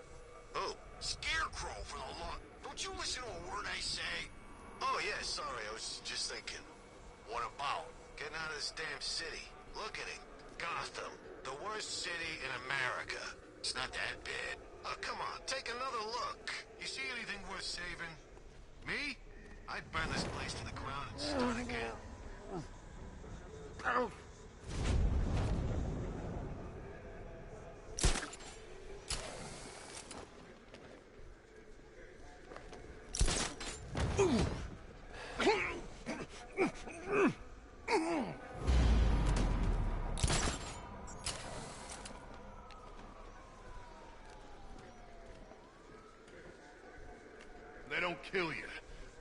Oh, Scarecrow for the law. Don't you listen to a word I say? Oh, yeah, sorry, I was just thinking. What about getting out of this damn city? Look at it. Gotham, the worst city in America. It's not that bad. Oh, come on, take another look. You see anything worth saving? Me? I'd burn this place to the ground and start again. They don't kill you.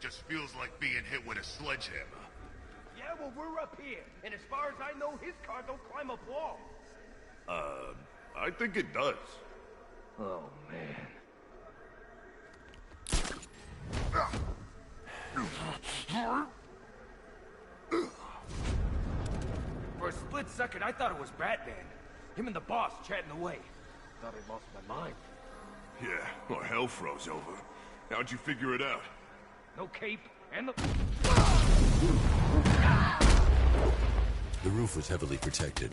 Just feels like being hit with a sledgehammer. Yeah, well, we're up here, and as far as I know, his car don't climb up walls. I think it does. Oh, man. For a split second, I thought it was Batman. Him and the boss chatting away. Thought I lost my mind. Yeah, well, hell froze over. How'd you figure it out? No cape, and the... The roof was heavily protected.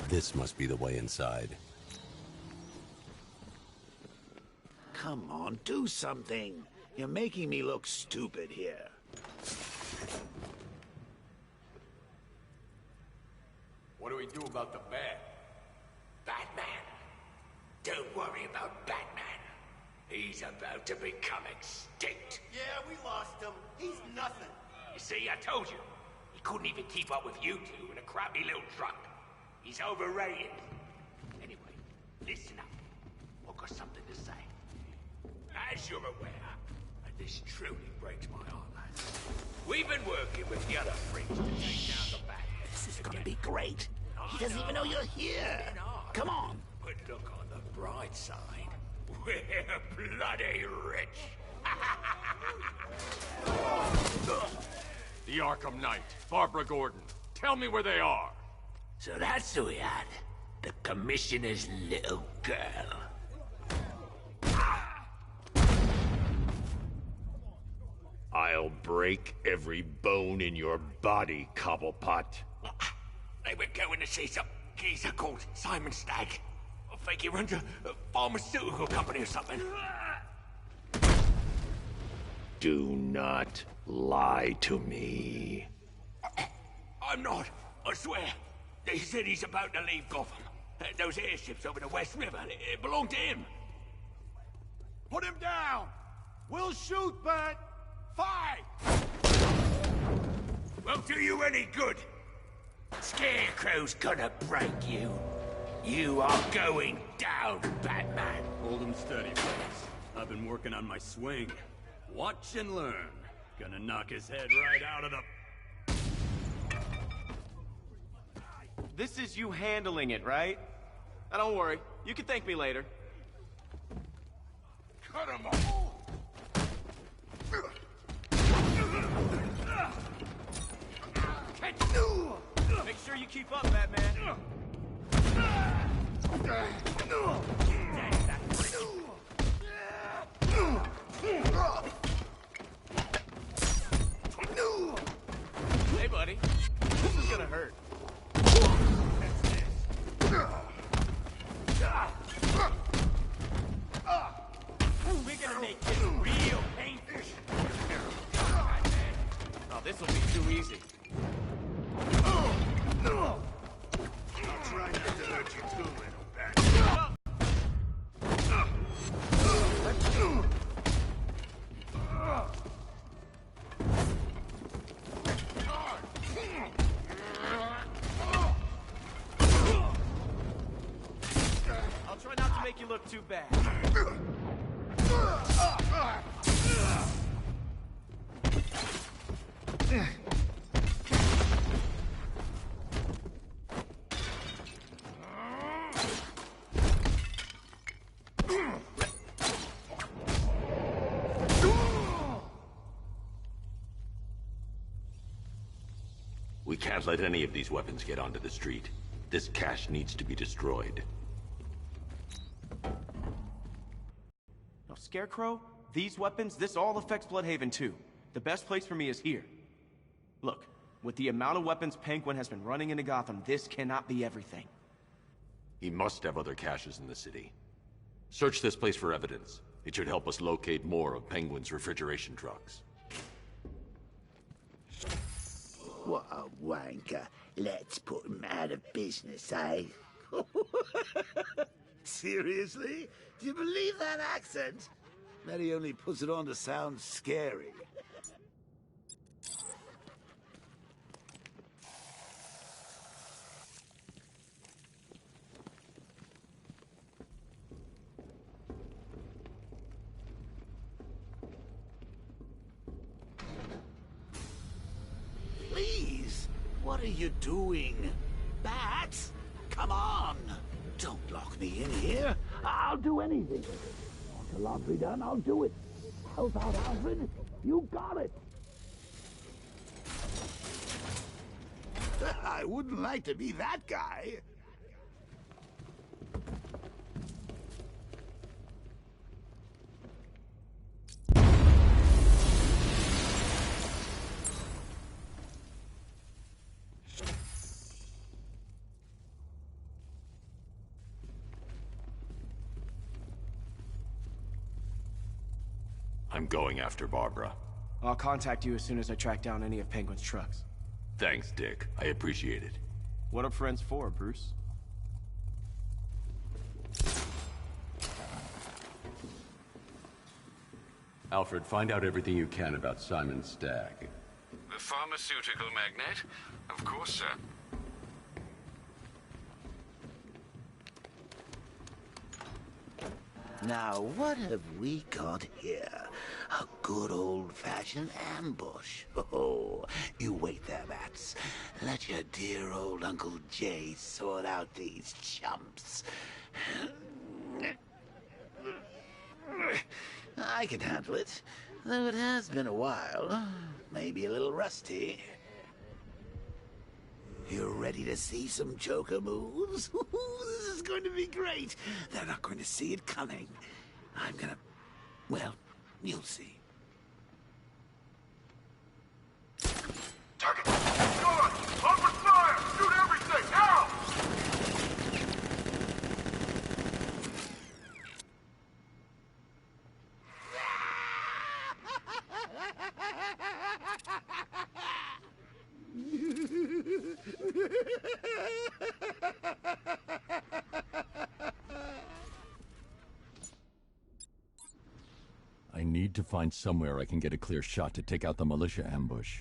This must be the way inside. Come on, do something. You're making me look stupid here. What do we do about the bat? Batman? Don't worry about Batman. He's about to become extinct. Yeah, we lost him. He's nothing. You see, I told you. He couldn't even keep up with you two in a crappy little truck. He's overrated. Anyway, listen up. I've got something to say. As you're aware, and this truly breaks my heart, lads, we've been working with the other freaks to take down the bat. This is gonna be great. He doesn't even know you're here. Come on. But look on the bright side. We're bloody rich. The Arkham Knight, Barbara Gordon. Tell me where they are. So that's who we had. The Commissioner's little girl. I'll break every bone in your body, Cobblepot. They were going to see some geezer called Simon Stagg. I think he runs a pharmaceutical company or something. Do not lie to me. I'm not, I swear. They said he's about to leave Gotham. Those airships over the West River, it belonged to him. Put him down! We'll shoot, but... fight! Won't do you any good. Scarecrow's gonna break you. You are going down, Batman. Hold him steady, please. I've been working on my swing. Watch and learn. Gonna knock his head right out of the... This is you handling it, right? Now don't worry. You can thank me later. Cut him off! Make sure you keep up, Batman. Hey, buddy. This is gonna hurt. We're gonna make this real painful. Oh, this will be too easy. I'll try not to hurt you too, little Bat. I'll try not to make you look too bad. can't let any of these weapons get onto the street. This cache needs to be destroyed. Now, Scarecrow, these weapons, this all affects Bloodhaven too. The best place for me is here. Look, with the amount of weapons Penguin has been running into Gotham, this cannot be everything. He must have other caches in the city. Search this place for evidence. It should help us locate more of Penguin's refrigeration trucks. What a wanker. Let's put him out of business, eh? Seriously? Do you believe that accent? That he only puts it on to sound scary. Please, what are you doing? Bats? Come on! Don't lock me in here. I'll do anything. Want the laundry done? I'll do it. Help out, Alfred. You got it. I wouldn't like to be that guy. I'm going after Barbara. I'll contact you as soon as I track down any of Penguin's trucks. Thanks, Dick. I appreciate it. What are friends for, Bruce? Alfred, find out everything you can about Simon Stagg. The pharmaceutical magnate? Of course, sir. Now, what have we got here? A good old-fashioned ambush. Oh, you wait there, Bats. Let your dear old Uncle Jay sort out these chumps. I can handle it, though it has been a while. Maybe a little rusty. You ready to see some Joker moves? This is going to be great. They're not going to see it coming. I'm gonna... well, you'll see. Target! Good! Open fire! Shoot everything! Now! I need to find somewhere I can get a clear shot to take out the militia ambush.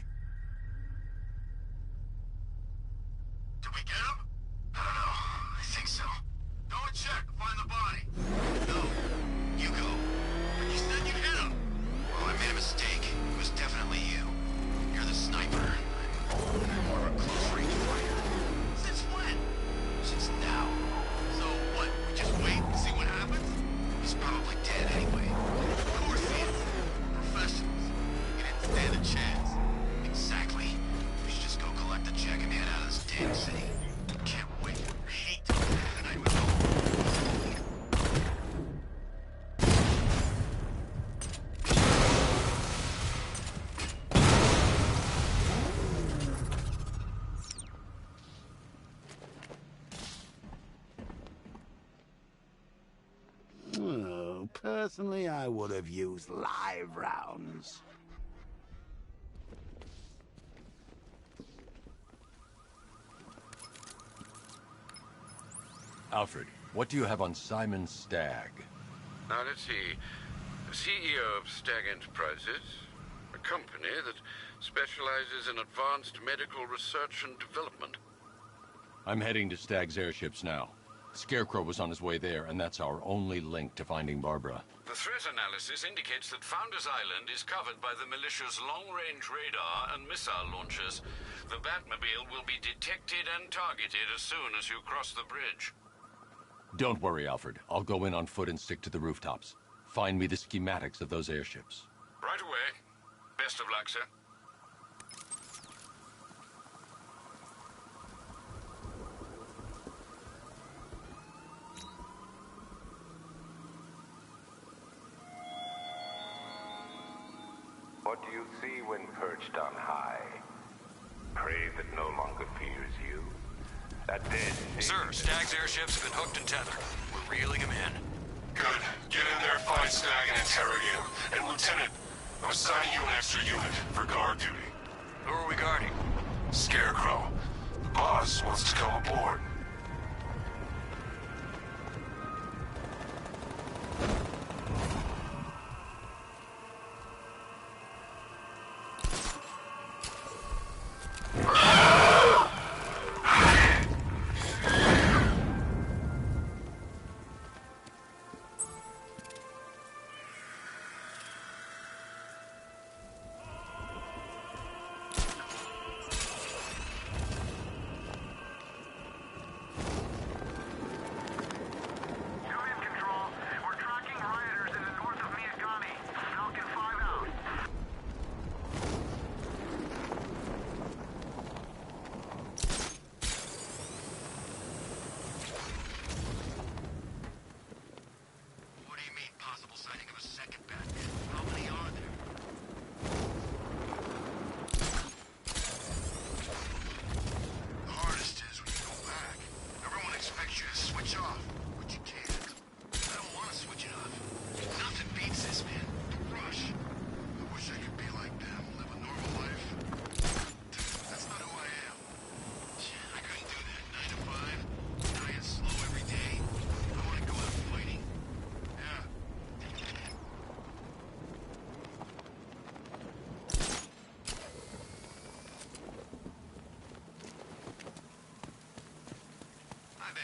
Did we get him? I don't know. I think so. Go and check. Find the body. No. You go. But you said you hit him. Well, I made a mistake. It was definitely you. You're the sniper. I'm more of a close-range fighter. Since when? Since now. So what? We just wait and see what happens? He's probably dead anyway. Of course he is. Professionals. He didn't stand a chance. Exactly. We should just go collect the check and head out of this damn city. Can't wait. I hate to do that night with all. Oh, personally, I would have used live rounds. Alfred, what do you have on Simon Stagg? Now, let's see. The CEO of Stagg Enterprises, a company that specializes in advanced medical research and development. I'm heading to Stagg's airships now. Scarecrow was on his way there, and that's our only link to finding Barbara. The threat analysis indicates that Founders Island is covered by the militia's long-range radar and missile launchers. The Batmobile will be detected and targeted as soon as you cross the bridge. Don't worry, Alfred. I'll go in on foot and stick to the rooftops. Find me the schematics of those airships. Right away. Best of luck, sir. What do you see when perched on high? Prey that no longer fears you? That dead thing... Sir, Stag's airships have been hooked and tethered. We're reeling him in. Good. Get in there, find Stag, and interrogate him. And Lieutenant, I'm assigning you an extra unit for guard duty. Who are we guarding? Scarecrow. The boss wants to come aboard.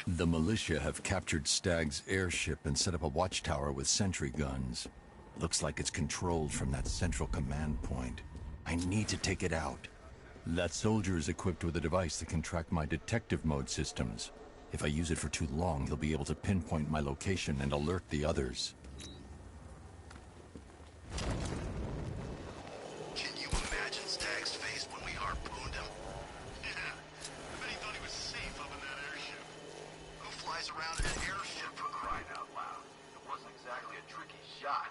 The militia have captured Stag's airship and set up a watchtower with sentry guns. Looks like it's controlled from that central command point. I need to take it out. That soldier is equipped with a device that can track my detective mode systems. If I use it for too long, he'll be able to pinpoint my location and alert the others. Can you imagine Stag's face when we harpooned him? Yeah, I bet he thought he was safe up in that airship. Who flies around in an airship, for crying out loud? It wasn't exactly a tricky shot.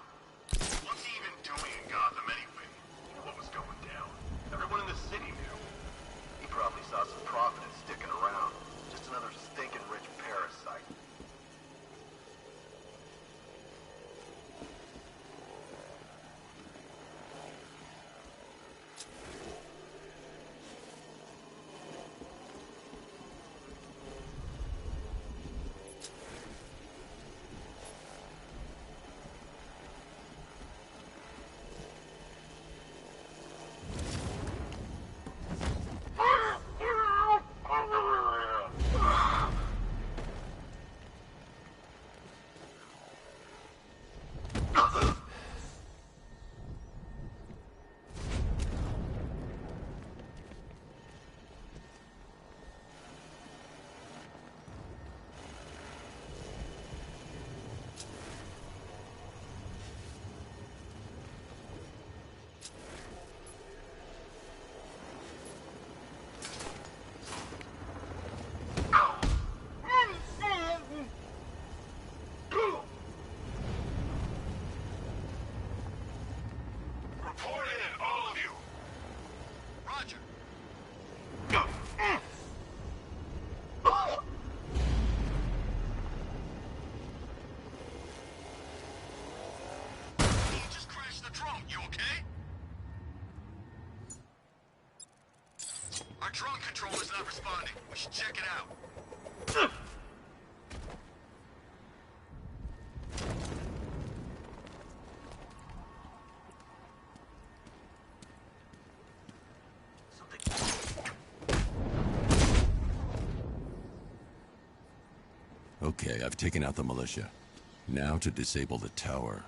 What's he even doing in Gotham anyway? He knew what was going down. Everyone in the city knew. He probably saw some profit in sticking around. Just another stinking rich parasite. Report in, all of you. Roger. You just crashed the drone. You okay? Our drone controller's not responding. We should check it out. Okay, I've taken out the militia. Now to disable the tower.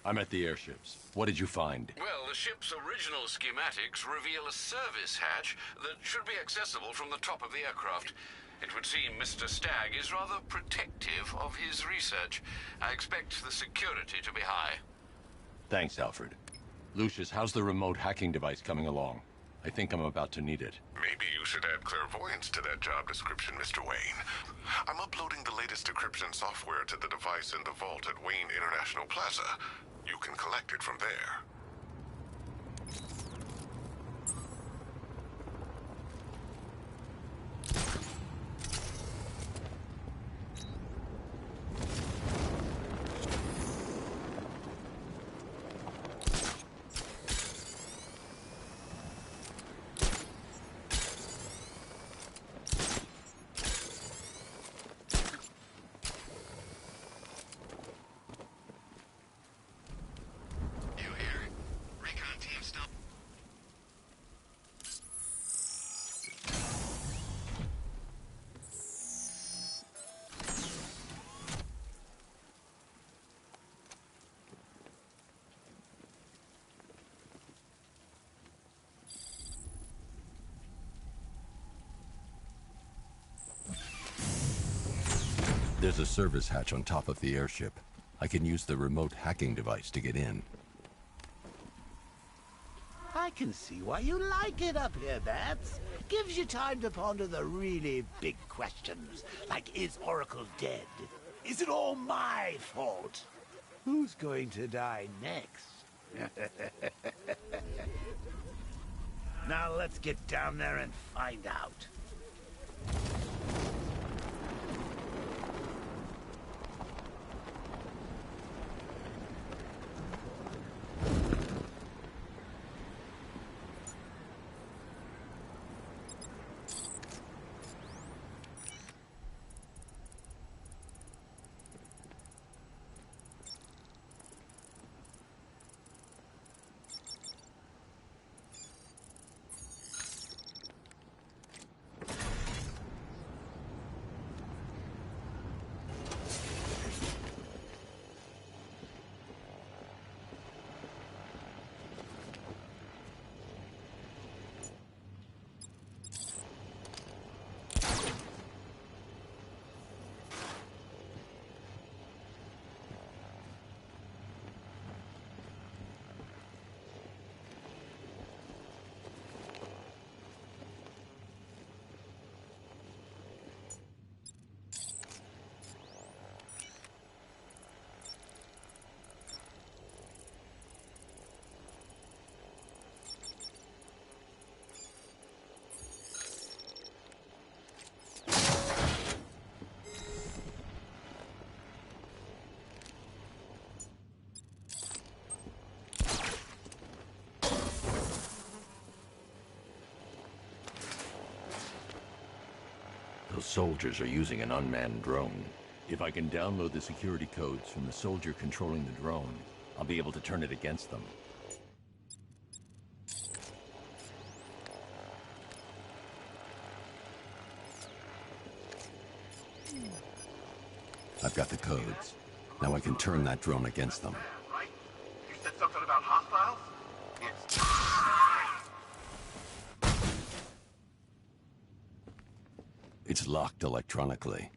I'm at the airships. What did you find? Well, The ship's original schematics reveal a service hatch that should be accessible from the top of the aircraft. It would seem Mr. Stagg is rather protective of his research. I expect the security to be high. Thanks, Alfred. Lucius, how's the remote hacking device coming along? I think I'm about to need it. Maybe you should add clairvoyance to that job description, Mr. Wayne. I'm uploading the latest decryption software to the device in the vault at Wayne International Plaza. You can collect it from there. There's a service hatch on top of the airship. I can use the remote hacking device to get in. I can see why you like it up here, Bats. Gives you time to ponder the really big questions, like is Oracle dead? Is it all my fault? Who's going to die next? Now let's get down there and find out. Those soldiers are using an unmanned drone. If I can download the security codes from the soldier controlling the drone, I'll be able to turn it against them. I've got the codes. Now I can turn that drone against them. Right? You said something about hostiles? It's locked electronically.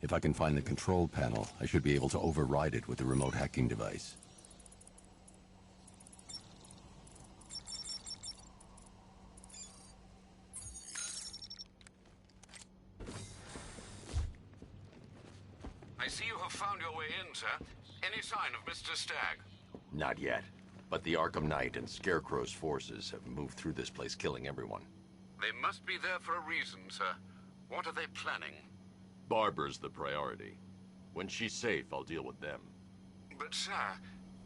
If I can find the control panel, I should be able to override it with the remote hacking device. I see you have found your way in, sir. Any sign of Mr. Stagg? Not yet. But the Arkham Knight and Scarecrow's forces have moved through this place, killing everyone. They must be there for a reason, sir. What are they planning? Barbara's the priority. When she's safe, I'll deal with them. But, sir,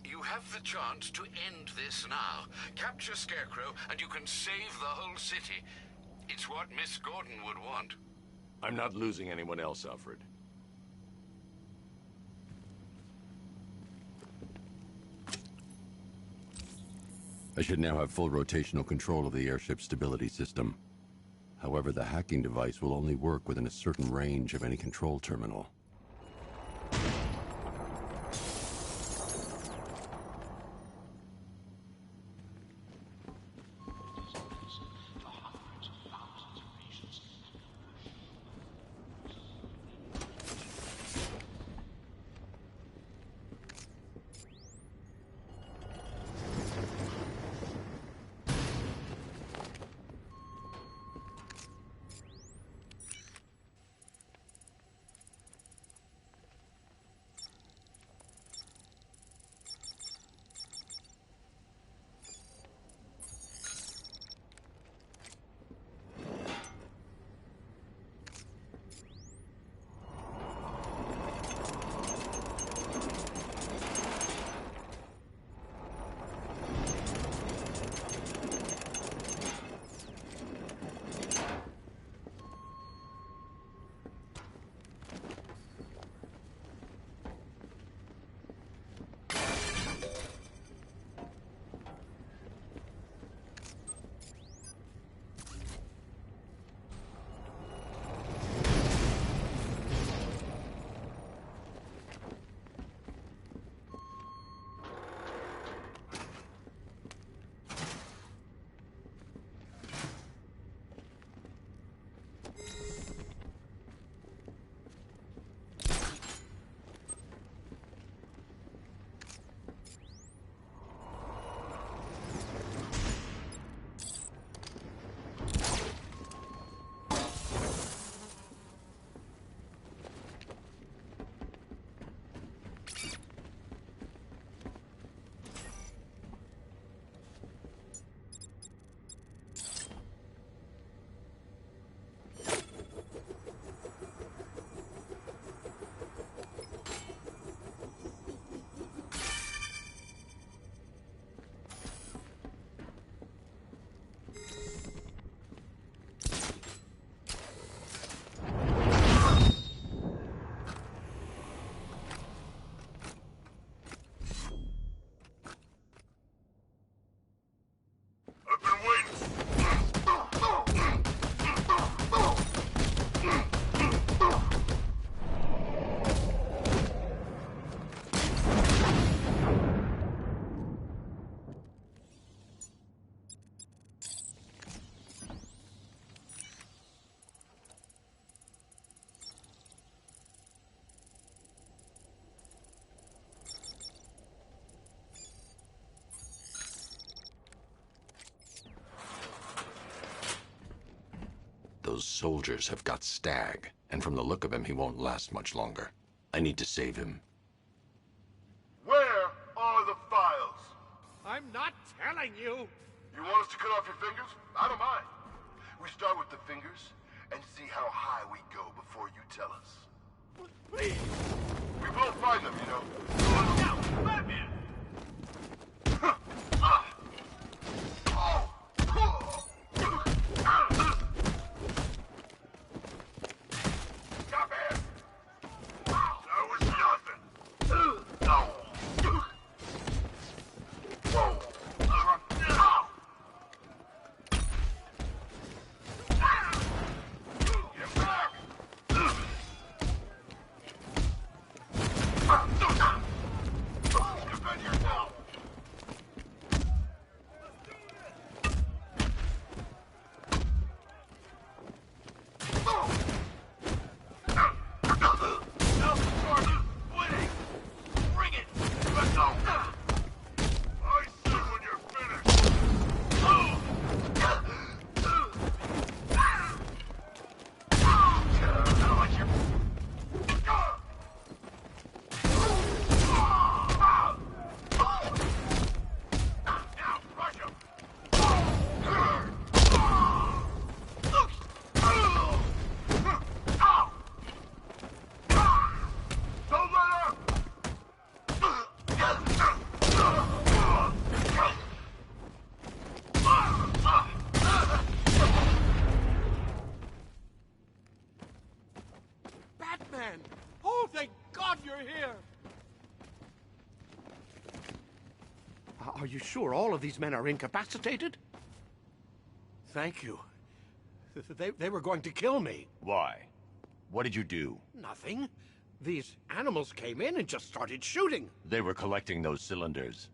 you have the chance to end this now. Capture Scarecrow, and you can save the whole city. It's what Miss Gordon would want. I'm not losing anyone else, Alfred. I should now have full rotational control of the airship's stability system. However, the hacking device will only work within a certain range of any control terminal. soldiers have got Stag, and from the look of him, he won't last much longer. I need to save him. Where are the files? I'm not telling you. You want us to cut off your fingers? I don't mind. We start with the fingers and see how high we go before you tell us. Please. We will find them, you know. Now, Batman! Stop it! That was nothing. Whoa! Get back! Defend yourself! Batman! Oh, thank God you're here! Are you sure all of these men are incapacitated? Thank you. They were going to kill me. Why? What did you do? Nothing. These animals came in and just started shooting. They were collecting those cylinders.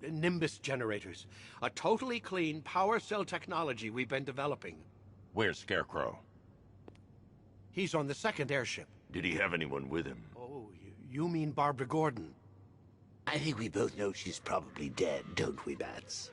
Nimbus generators. A totally clean power cell technology we've been developing. Where's Scarecrow? He's on the second airship. Did he have anyone with him? Oh, you mean Barbara Gordon? I think we both know she's probably dead, don't we, Bats?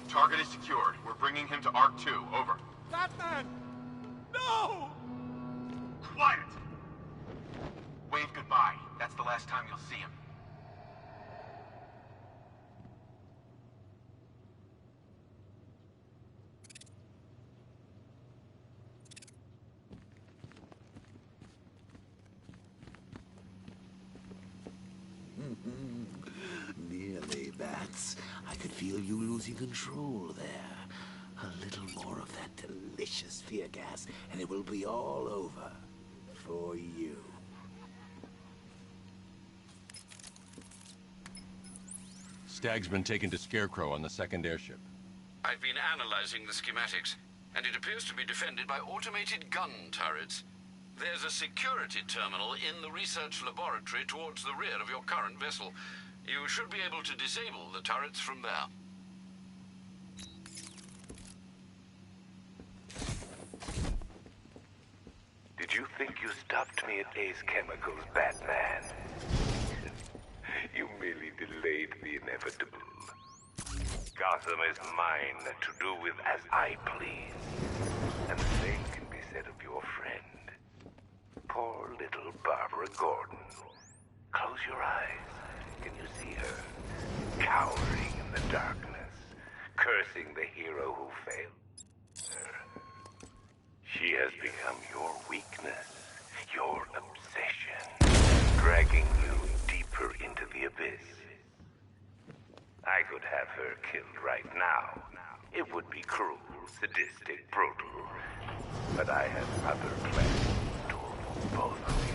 Target is secured. We're bringing him to Arc 2. Over. Batman! No! Quiet! Wave goodbye. That's the last time you'll see him. Nearly, Bats. I could feel you losing control there. A little more of that delicious fear gas, and it will be all over. For you. Stag's been taken to Scarecrow on the second airship. I've been analyzing the schematics, and it appears to be defended by automated gun turrets. There's a security terminal in the research laboratory towards the rear of your current vessel. You should be able to disable the turrets from there. Did you think you stopped me at Ace Chemicals, Batman? You merely delayed the inevitable. Gotham is mine to do with as I please. And the same can be said of your friend. Poor little Barbara Gordon. Close your eyes. Can you see her? Cowering in the darkness, cursing the hero who failed her. She has become your weakness, your obsession, dragging you deeper into the abyss. I could have her killed right now. It would be cruel, sadistic, brutal. But I have other plans in store for both of you.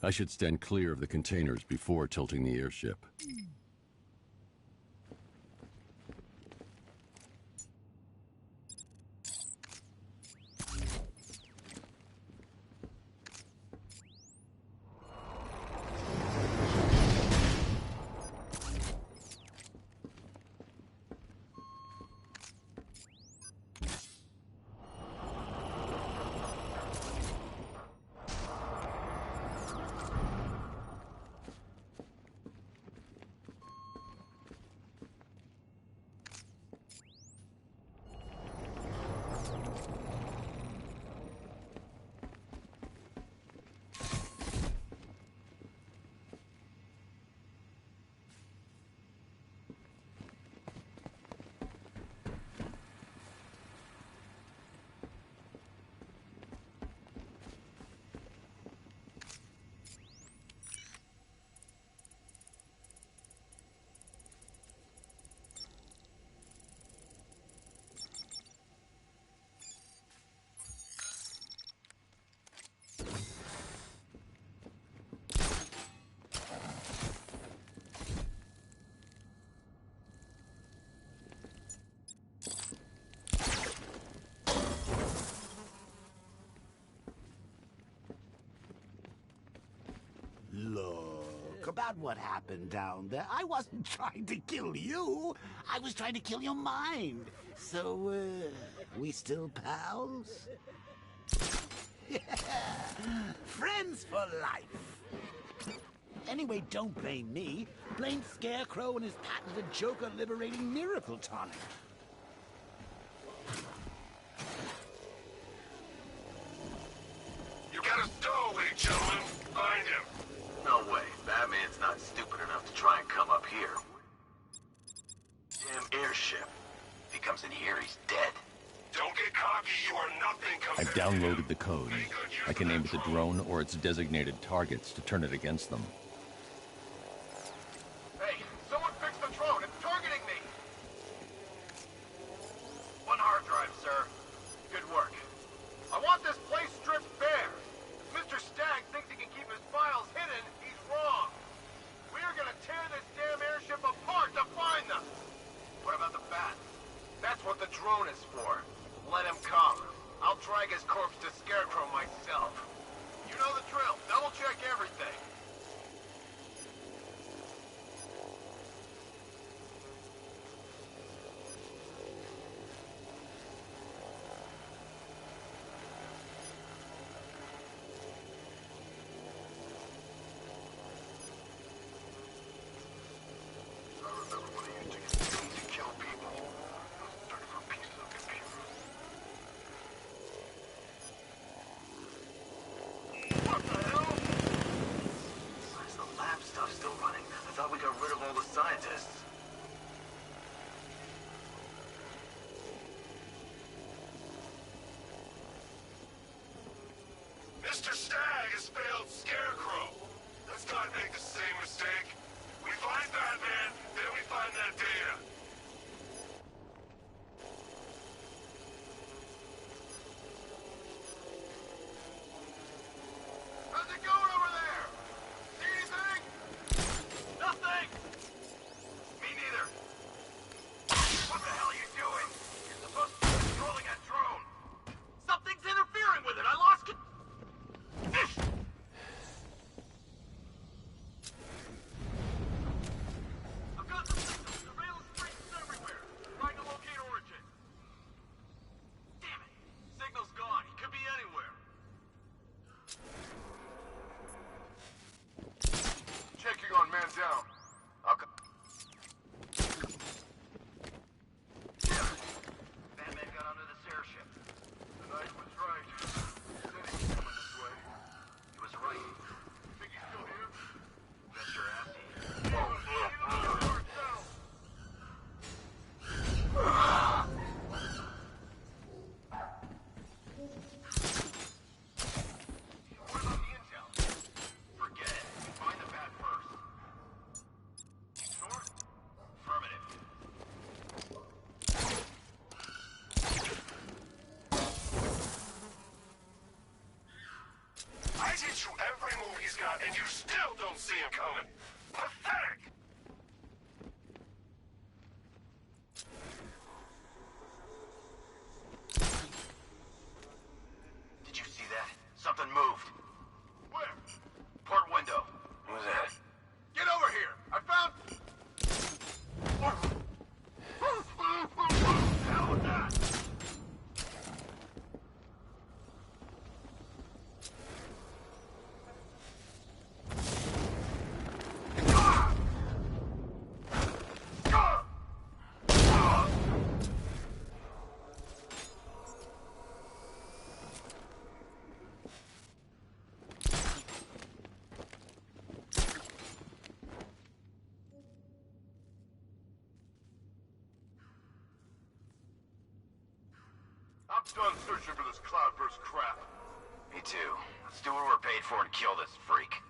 I should stand clear of the containers before tilting the airship. Look, about what happened down there. I wasn't trying to kill you. I was trying to kill your mind. So, we still pals? Friends for life. Anyway, don't blame me. Blame Scarecrow and his patented Joker-liberating miracle tonic. You got a stowaway, gentlemen. Find him. No way. Batman's not stupid enough to try and come up here. Damn airship. If he comes in here, he's dead. Don't get cocky. You are nothing compared I've downloaded the code. I can aim at the drone or its designated targets to turn it against them. Hey, someone fix the drone. It's targeting me. One hard drive, sir. Good work. I want this place stripped bare. If Mr. Stagg thinks he can keep his files hidden, he's wrong. We are gonna tear this damn airship apart to find them. What about the bat? That's what the drone is for. Let him come. I'll drag his corpse to Scarecrow myself. You know the drill. Double check everything. he's got, and you still don't see him coming. Pathetic! Did you see that? Something moved. Where? Port window. Who's that? Get over here! I found... Hell with that! I'm done searching for this cloudburst crap. Me too. Let's do what we're paid for and kill this freak.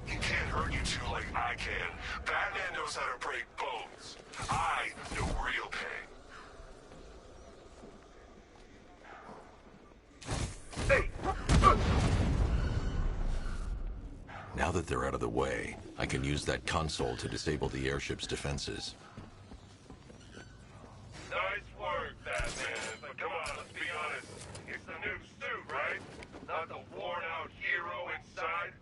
He can't hurt you two like I can. Batman knows how to break bones. I know real pain. Now that they're out of the way, I can use that console to disable the airship's defenses. Nice work, Batman. But come on, let's be honest. It's the new suit, right? Not the worn-out hero inside.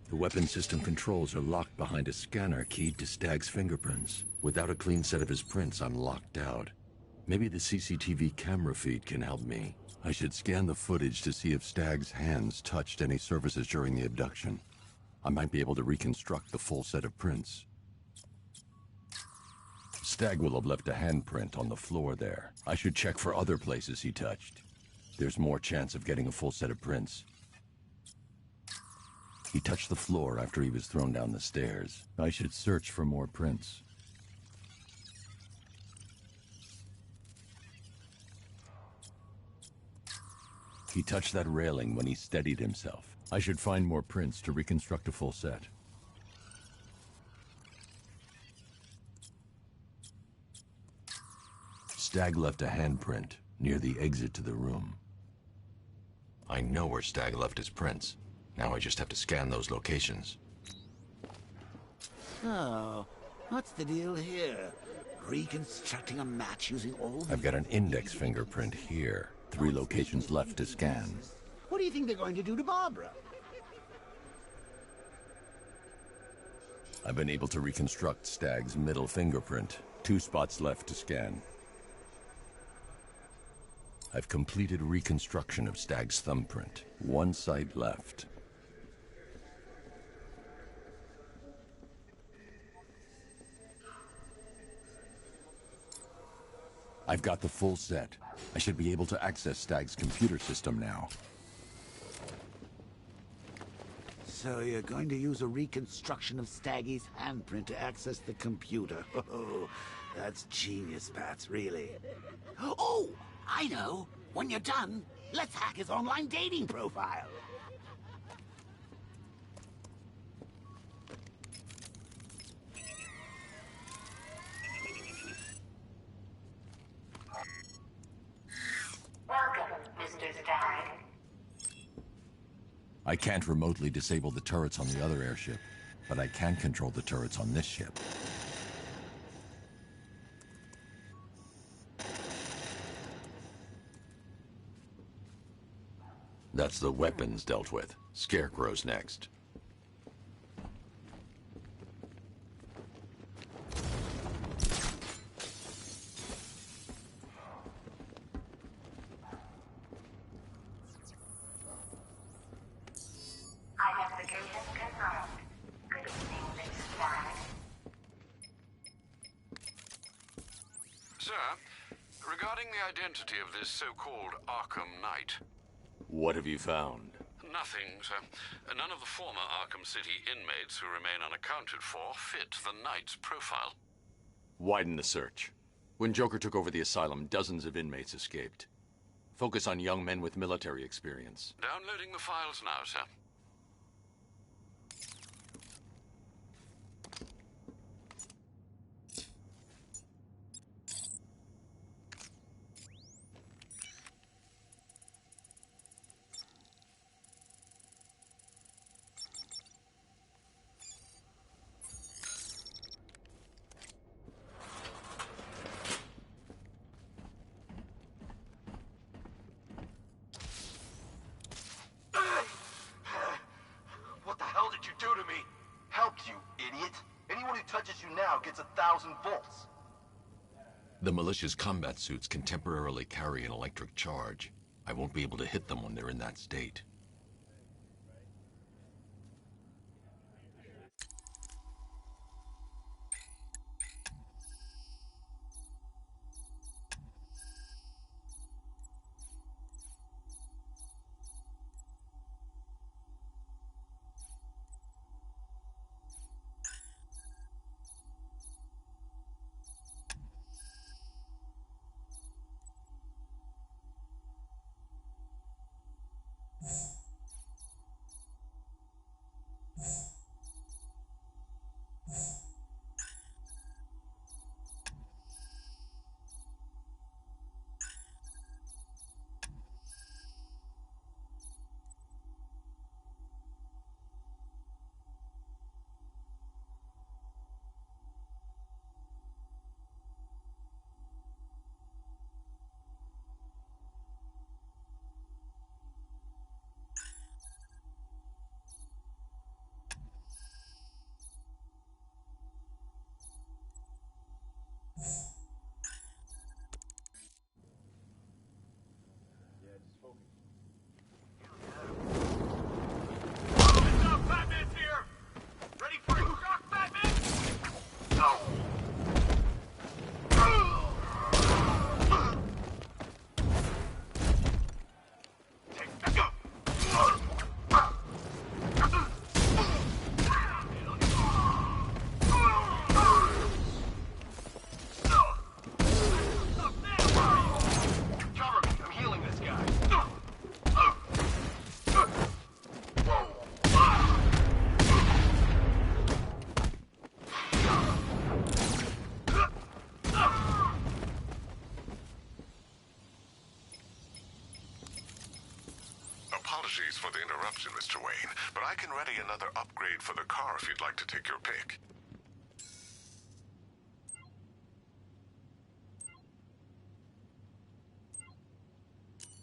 The weapon system controls are locked behind a scanner keyed to Stag's fingerprints. Without a clean set of his prints, I'm locked out. Maybe the CCTV camera feed can help me. I should scan the footage to see if Stag's hands touched any surfaces during the abduction. I might be able to reconstruct the full set of prints. Stag will have left a handprint on the floor there. I should check for other places he touched. There's more chance of getting a full set of prints. He touched the floor after he was thrown down the stairs. I should search for more prints. He touched that railing when he steadied himself. I should find more prints to reconstruct a full set. Stag left a handprint near the exit to the room. I know where Stag left his prints. Now I just have to scan those locations. So, what's the deal here? Reconstructing a match using all the... I've got an index fingerprint here. 3 locations left to scan. What do you think they're going to do to Barbara? I've been able to reconstruct Stag's middle fingerprint. 2 spots left to scan. I've completed reconstruction of Stag's thumbprint. 1 site left. I've got the full set. I should be able to access Stag's computer system now. So you're going to use a reconstruction of Staggy's handprint to access the computer. Oh, that's genius, Pats, really. Oh, I know. When you're done, let's hack his online dating profile. Welcome, Mr. Stag. I can't remotely disable the turrets on the other airship, but I can control the turrets on this ship. That's the weapons dealt with. Scarecrow's next. Identification confirmed. Good evening, Mr. Stag. Sir, regarding the identity of this so-called Arkham Knight. What have you found? Nothing, sir. None of the former Arkham City inmates who remain unaccounted for fit the Knight's profile. Widen the search. When Joker took over the asylum, dozens of inmates escaped. Focus on young men with military experience. Downloading the files now, sir. What the hell did you do to me? Helped you, idiot. Anyone who touches you now gets 1,000 volts. The militia's combat suits can temporarily carry an electric charge. I won't be able to hit them when they're in that state. Batman's here! Ready for a shock, Batman? No! Cover me, I'm healing this guy. Apologies for the interruption, Mr. Wayne, but I can ready another upgrade for the car if you'd like to take your pick.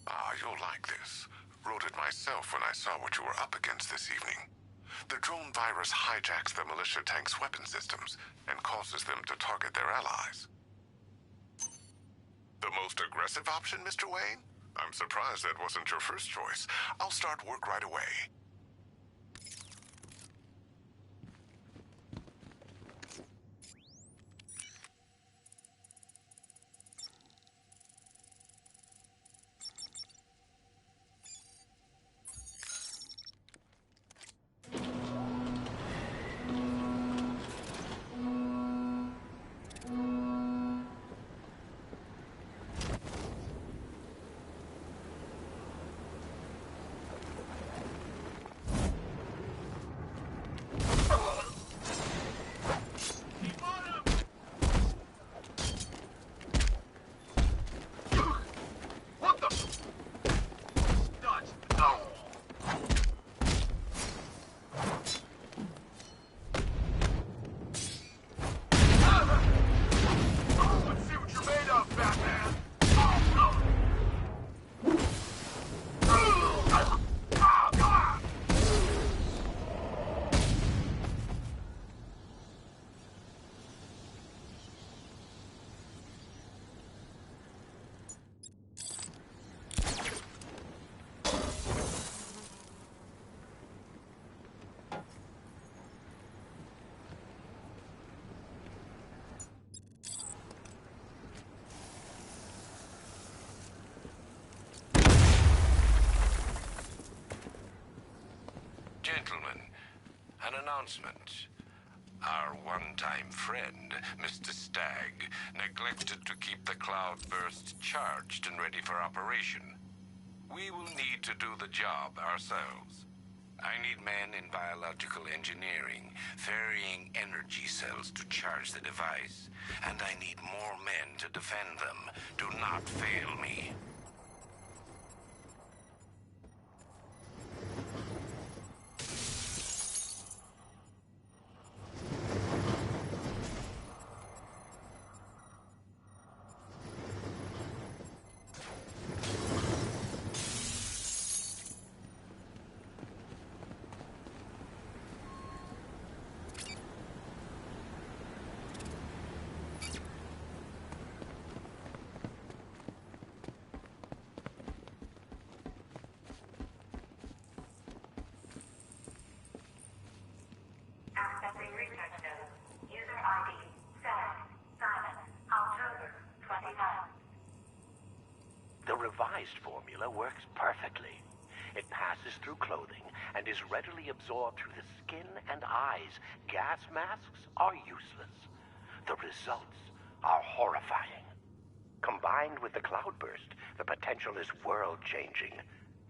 Ah, you'll like this. Wrote it myself when I saw what you were up against this evening. The drone virus hijacks the militia tank's weapon systems and causes them to target their allies. The most aggressive option, Mr. Wayne? I'm surprised that wasn't your first choice. I'll start work right away. Gentlemen, an announcement. Our one-time friend, Mr. Stagg, neglected to keep the cloudburst charged and ready for operation. We will need to do the job ourselves. I need men in biological engineering, ferrying energy cells to charge the device. And I need more men to defend them. Do not fail me. Accessing research node. User ID. Stag. Simon. October 29. The revised formula works perfectly. It passes through clothing and is readily absorbed through the skin and eyes. Gas masks are useless. The results are horrifying. Combined with the cloudburst, the potential is world-changing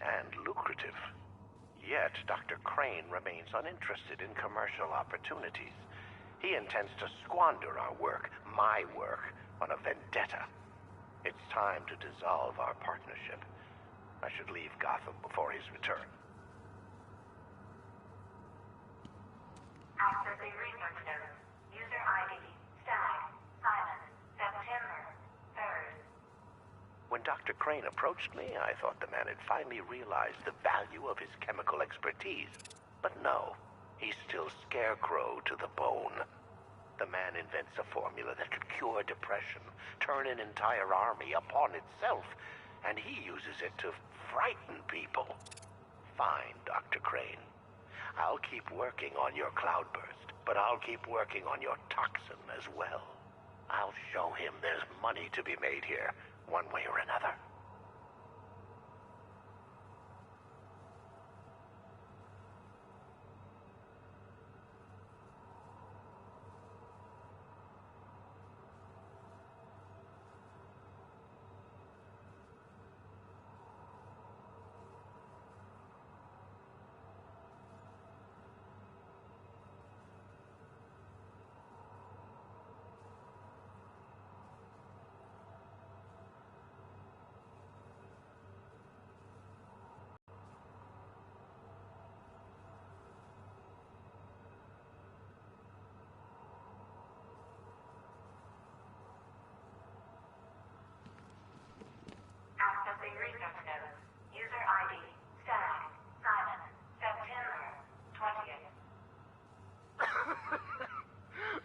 and lucrative. Yet, Dr. Crane remains uninterested in commercial opportunities. He intends to squander our work, my work, on a vendetta. It's time to dissolve our partnership. I should leave Gotham before his return. Accessing research node. User ID. Stag. Simon. September 3rd. When Dr. Crane approached me, I thought the man had finally realized the value of his chemical expertise. But no, he's still scarecrow to the bone. The man invents a formula that could cure depression, turn an entire army upon itself, and he uses it to frighten people. Fine, Dr. Crane. I'll keep working on your cloudburst, but I'll keep working on your toxin as well. I'll show him there's money to be made here, one way or another. Accessing research node. User ID. Stag. Simon. September 20th.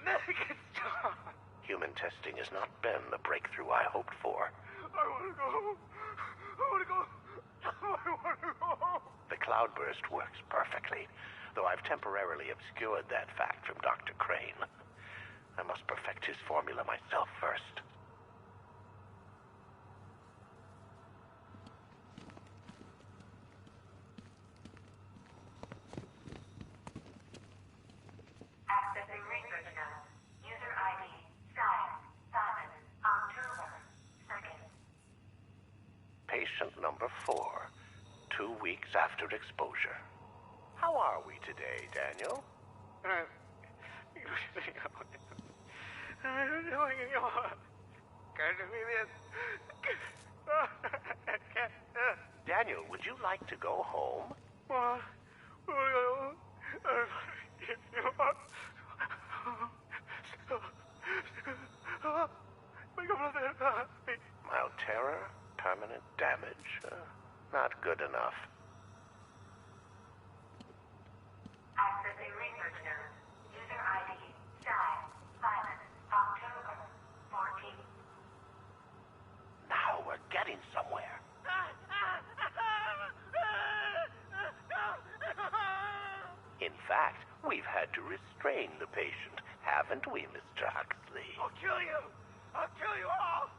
Make it stop! Human testing has not been the breakthrough I hoped for. I want to go home. I want to go. I want to go home. The cloudburst works perfectly, though I've temporarily obscured that fact from Dr. Crane. I must perfect his formula myself first. Accessing research node. User ID. Stag. Simon. October 2nd. Patient number 4, 2 weeks after exposure. How are we today, Daniel? Daniel, would you like to go home? Mild terror, permanent damage. Not good enough. Accessing research node. User ID. Stag. Simon. October 14th. Now we're getting somewhere. In fact, we've had to restrain the patient, haven't we, Mr. Huxley? I'll kill you! I'll kill you all!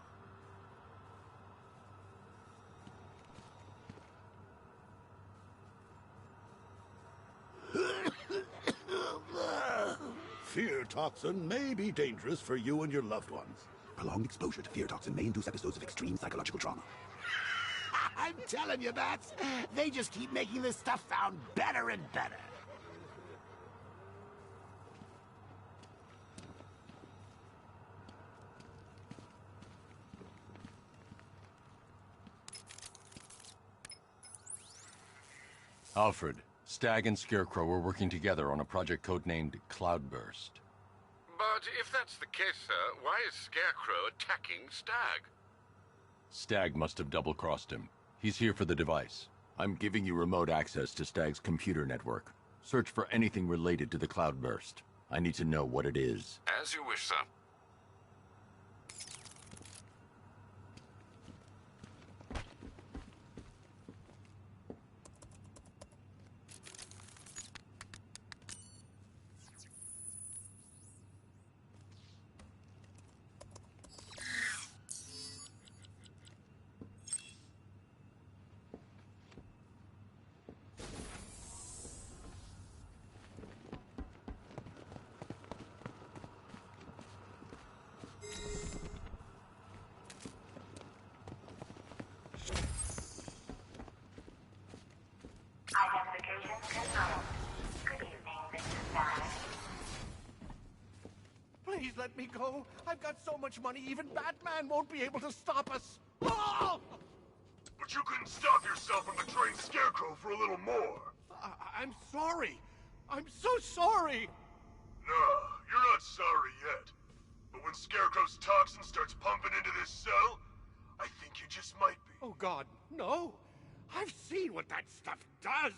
Fear toxin may be dangerous for you and your loved ones. Prolonged exposure to fear toxin may induce episodes of extreme psychological trauma. I'm telling you, Bats. They just keep making this stuff found better and better. Alfred, Stag and Scarecrow were working together on a project codenamed Cloudburst. But if that's the case, sir, why is Scarecrow attacking Stag? Stag must have double-crossed him. He's here for the device. I'm giving you remote access to Stag's computer network. Search for anything related to the Cloudburst. I need to know what it is. As you wish, sir. Identification confirmed. Good evening, Mr. Stag. Please let me go. I've got so much money, even Batman won't be able to stop us. Oh! But you couldn't stop yourself from betraying Scarecrow for a little more. I'm sorry. I'm so sorry. No, you're not sorry yet. But when Scarecrow's toxin starts pumping into this cell, I think you just might be. Oh, God, no. I've seen what that stuff does.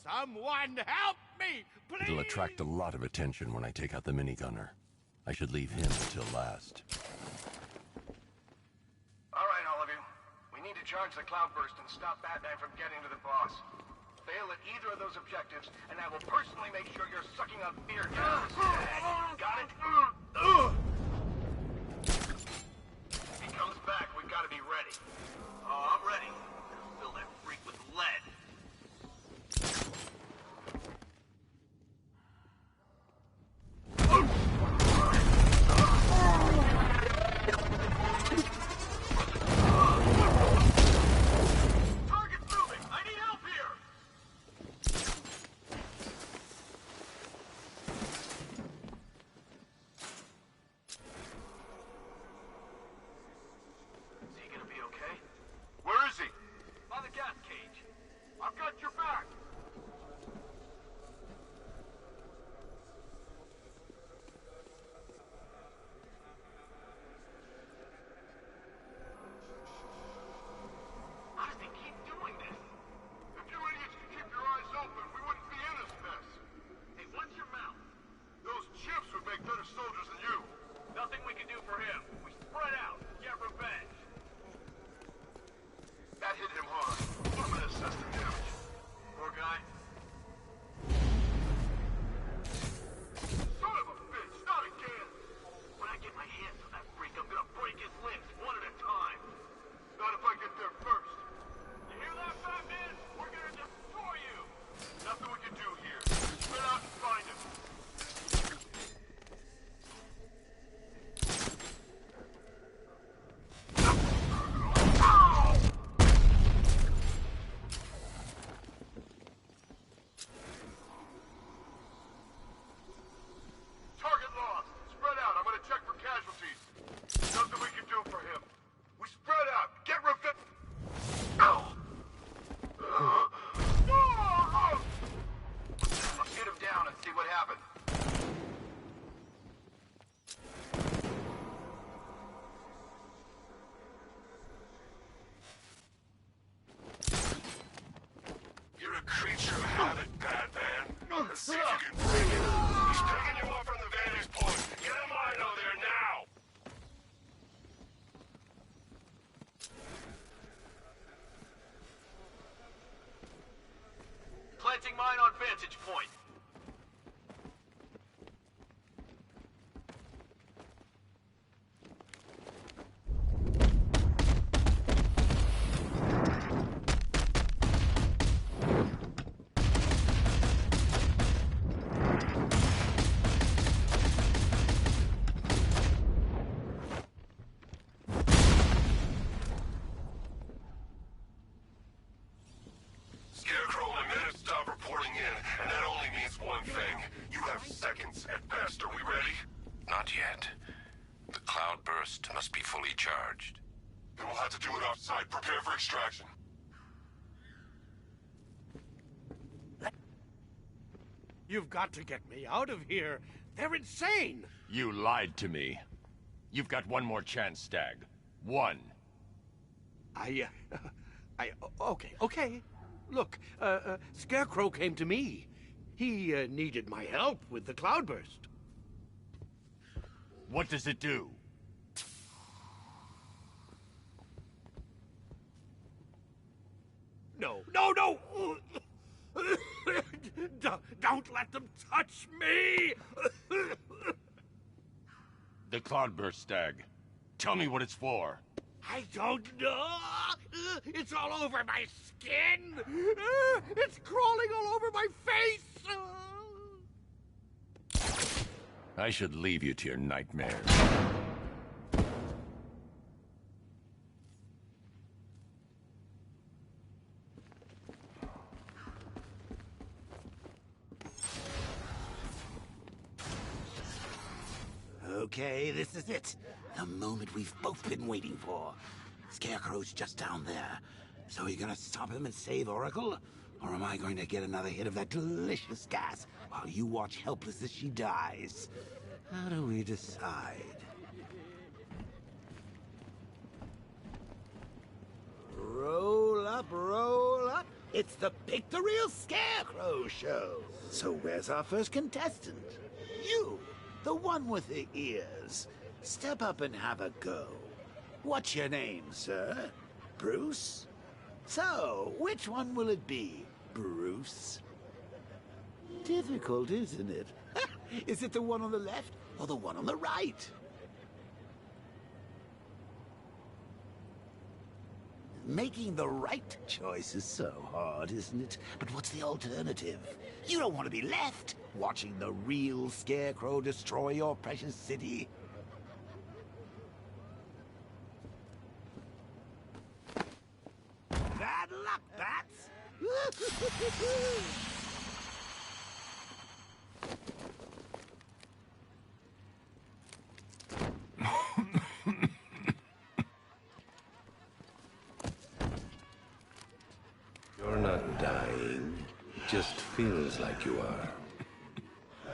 Someone help me, please! It'll attract a lot of attention when I take out the minigunner. I should leave him until last. All right, all of you. We need to charge the Cloudburst and stop Batman from getting to the boss. Fail at either of those objectives, and I will personally make sure you're sucking up beer gas. Got it? If he comes back, we've got to be ready. Oh, I'm ready. Fill that freak with lead. Target's moving! I need help here! Is he gonna be okay? Where is he? By the gas cage. I've got your back! How does he keep doing this? If you idiots could keep your eyes open, we wouldn't be in this mess. Hey, watch your mouth. Those chips would make better soldiers than you. Nothing we can do for him. We spread out, get revenge. That hit him hard. I'm gonna assess the damage. Poor guy. Son of a bitch, not again! When I get my hands on that freak, I'm gonna break his limbs one at a time. Not if I get there first. You hear that, Batman? We're gonna destroy you! Nothing we can do here. Spread out and find him. Target lost. Spread out. I'm gonna check for casualties. Nothing we can do for him. We spread out. Get revenge. Ow! Shoot him down and see what happened. You're a creature of habit, Batman. Let's see if you can break it. He's picking you up from the vantage point. Get a mine out there now! Planting mine on vantage point. must be fully charged. Then we'll have to do it off-site. Prepare for extraction. You've got to get me out of here. They're insane. You lied to me. You've got one more chance, Stag. One. Okay. Look, Scarecrow came to me. He needed my help with the cloudburst. What does it do? No! Don't let them touch me! The cloudburst, Stag. Tell me what it's for. I don't know! It's all over my skin! It's crawling all over my face! I should leave you to your nightmares. Okay, this is it. The moment we've both been waiting for. Scarecrow's just down there. So are you gonna stop him and save Oracle? Or am I going to get another hit of that delicious gas while you watch helpless as she dies? How do we decide? Roll up, roll up. It's the Pick the Real Scarecrow show. So where's our first contestant? You, the one with the ears. Step up and have a go. What's your name, sir? Bruce? So, which one will it be, Bruce? Difficult, isn't it? Is it the one on the left or the one on the right? Making the right choice is so hard, isn't it? But what's the alternative? You don't want to be left watching the real Scarecrow destroy your precious city. Bad luck, Bats! You're not dying. It just feels like you are.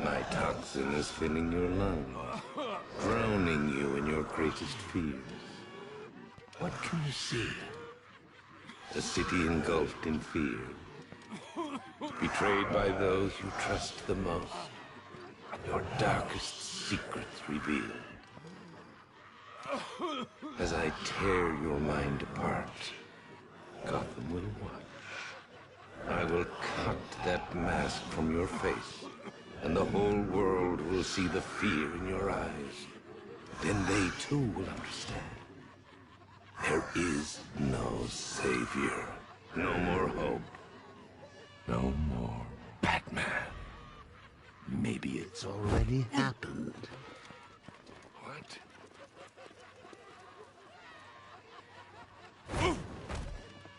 My toxin is filling your lungs, drowning you in your greatest fears. What can you see? A city engulfed in fear. Betrayed by those you trust the most. Your darkest secrets revealed. As I tear your mind apart, Gotham will watch. I will cut that mask from your face, and the whole world will see the fear in your eyes. Then they too will understand. There is no savior, no more hope, no more Batman. Maybe it's already happened. What?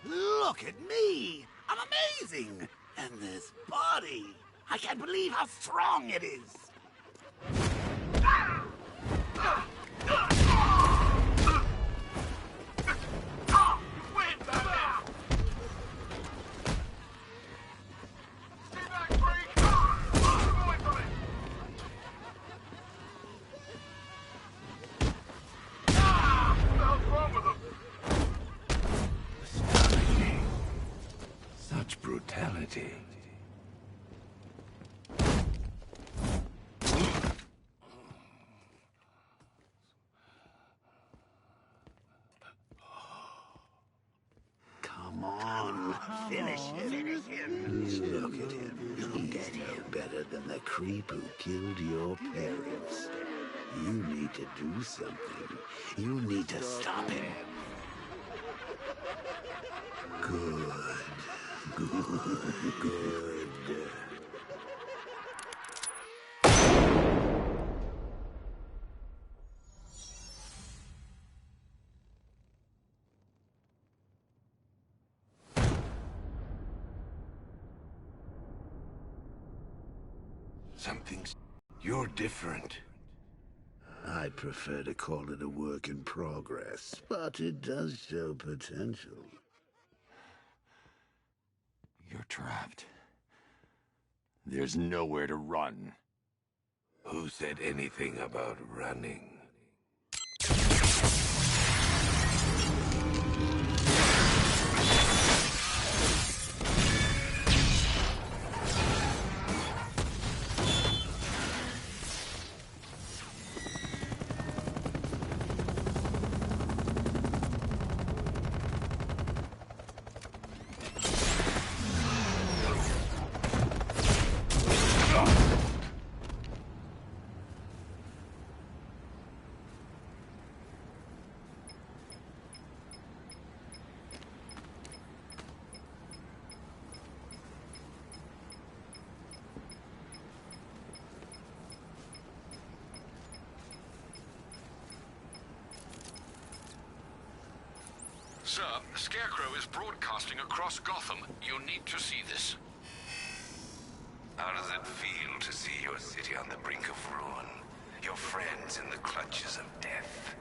Look at me! I'm amazing! And this body! I can't believe how strong it is! Such brutality. Come on, finish him. Look at him. He'll get you better than the creep who killed your parents. You need to do something. You need to stop him. Good. You're different. I prefer to call it a work in progress, but it does show potential. You're trapped. There's nowhere to run. Who said anything about running? Sir, Scarecrow is broadcasting across Gotham. You need to see this. How does it feel to see your city on the brink of ruin? Your friends in the clutches of death?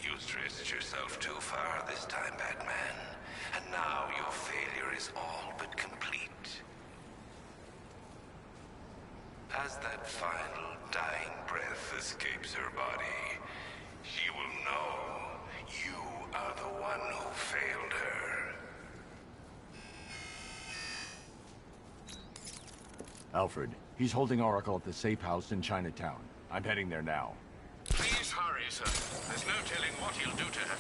You stretched yourself too far this time, Batman. And now your failure is all but complete. As that final dying breath escapes her body, she will know you are the one who failed her. Alfred, he's holding Oracle at the safe house in Chinatown. I'm heading there now. Please hurry, sir. There's no telling what he'll do to her.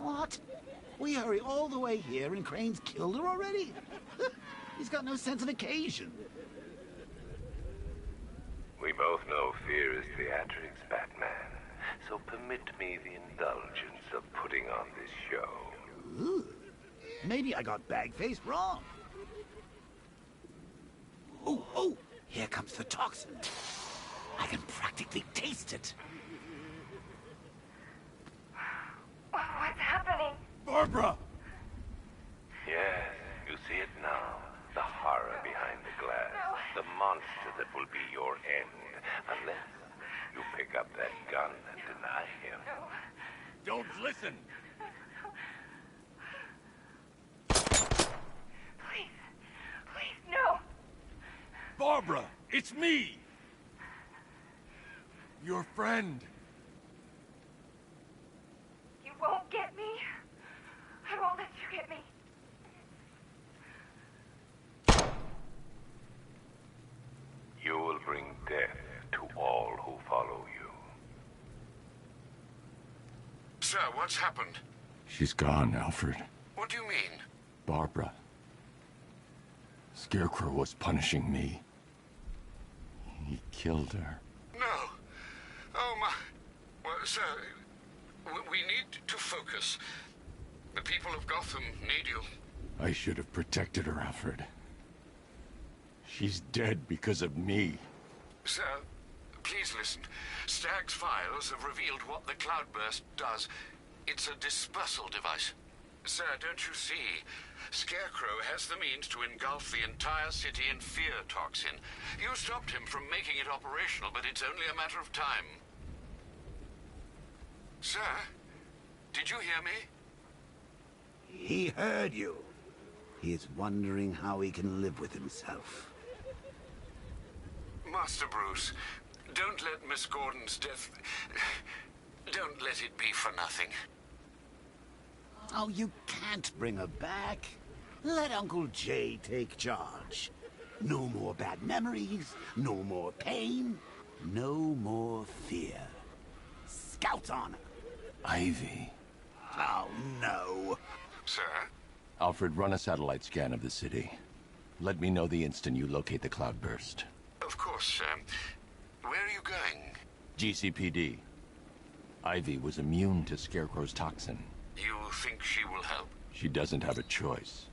What? We hurry all the way here and Crane's killed her already? He's got no sense of occasion. We both know fear is theatrics, Batman. So permit me the indulgence of putting on this show. Ooh. Maybe I got bag-faced wrong. Oh, here comes the toxin. I can practically taste it. What's happening? Barbara! Yes, you see it now. The horror behind the glass. No. The monster that will be your end. Unless you pick up that gun and deny him. No. Don't listen! Please, no! Barbara, it's me! Your friend. You won't get me. I won't let you get me. You will bring death to all who follow you. Sir, what's happened? She's gone, Alfred. What do you mean? Barbara. Scarecrow was punishing me. He killed her. No. Oh, my... Well, sir, we need to focus. The people of Gotham need you. I should have protected her, Alfred. She's dead because of me. Sir, please listen. Stagg's files have revealed what the cloudburst does. It's a dispersal device. Sir, don't you see? Scarecrow has the means to engulf the entire city in fear toxin. You stopped him from making it operational, but it's only a matter of time. Sir, did you hear me? He heard you. He's wondering how he can live with himself. Master Bruce, don't let Miss Gordon's death... Don't let it be for nothing. Oh, you can't bring her back. Let Uncle Jay take charge. No more bad memories, no more pain, no more fear. Scouts on her. Ivy. Oh, no. Sir? Alfred, run a satellite scan of the city. Let me know the instant you locate the cloudburst. Of course. Where are you going? GCPD. Ivy was immune to Scarecrow's toxin. You think she will help? She doesn't have a choice.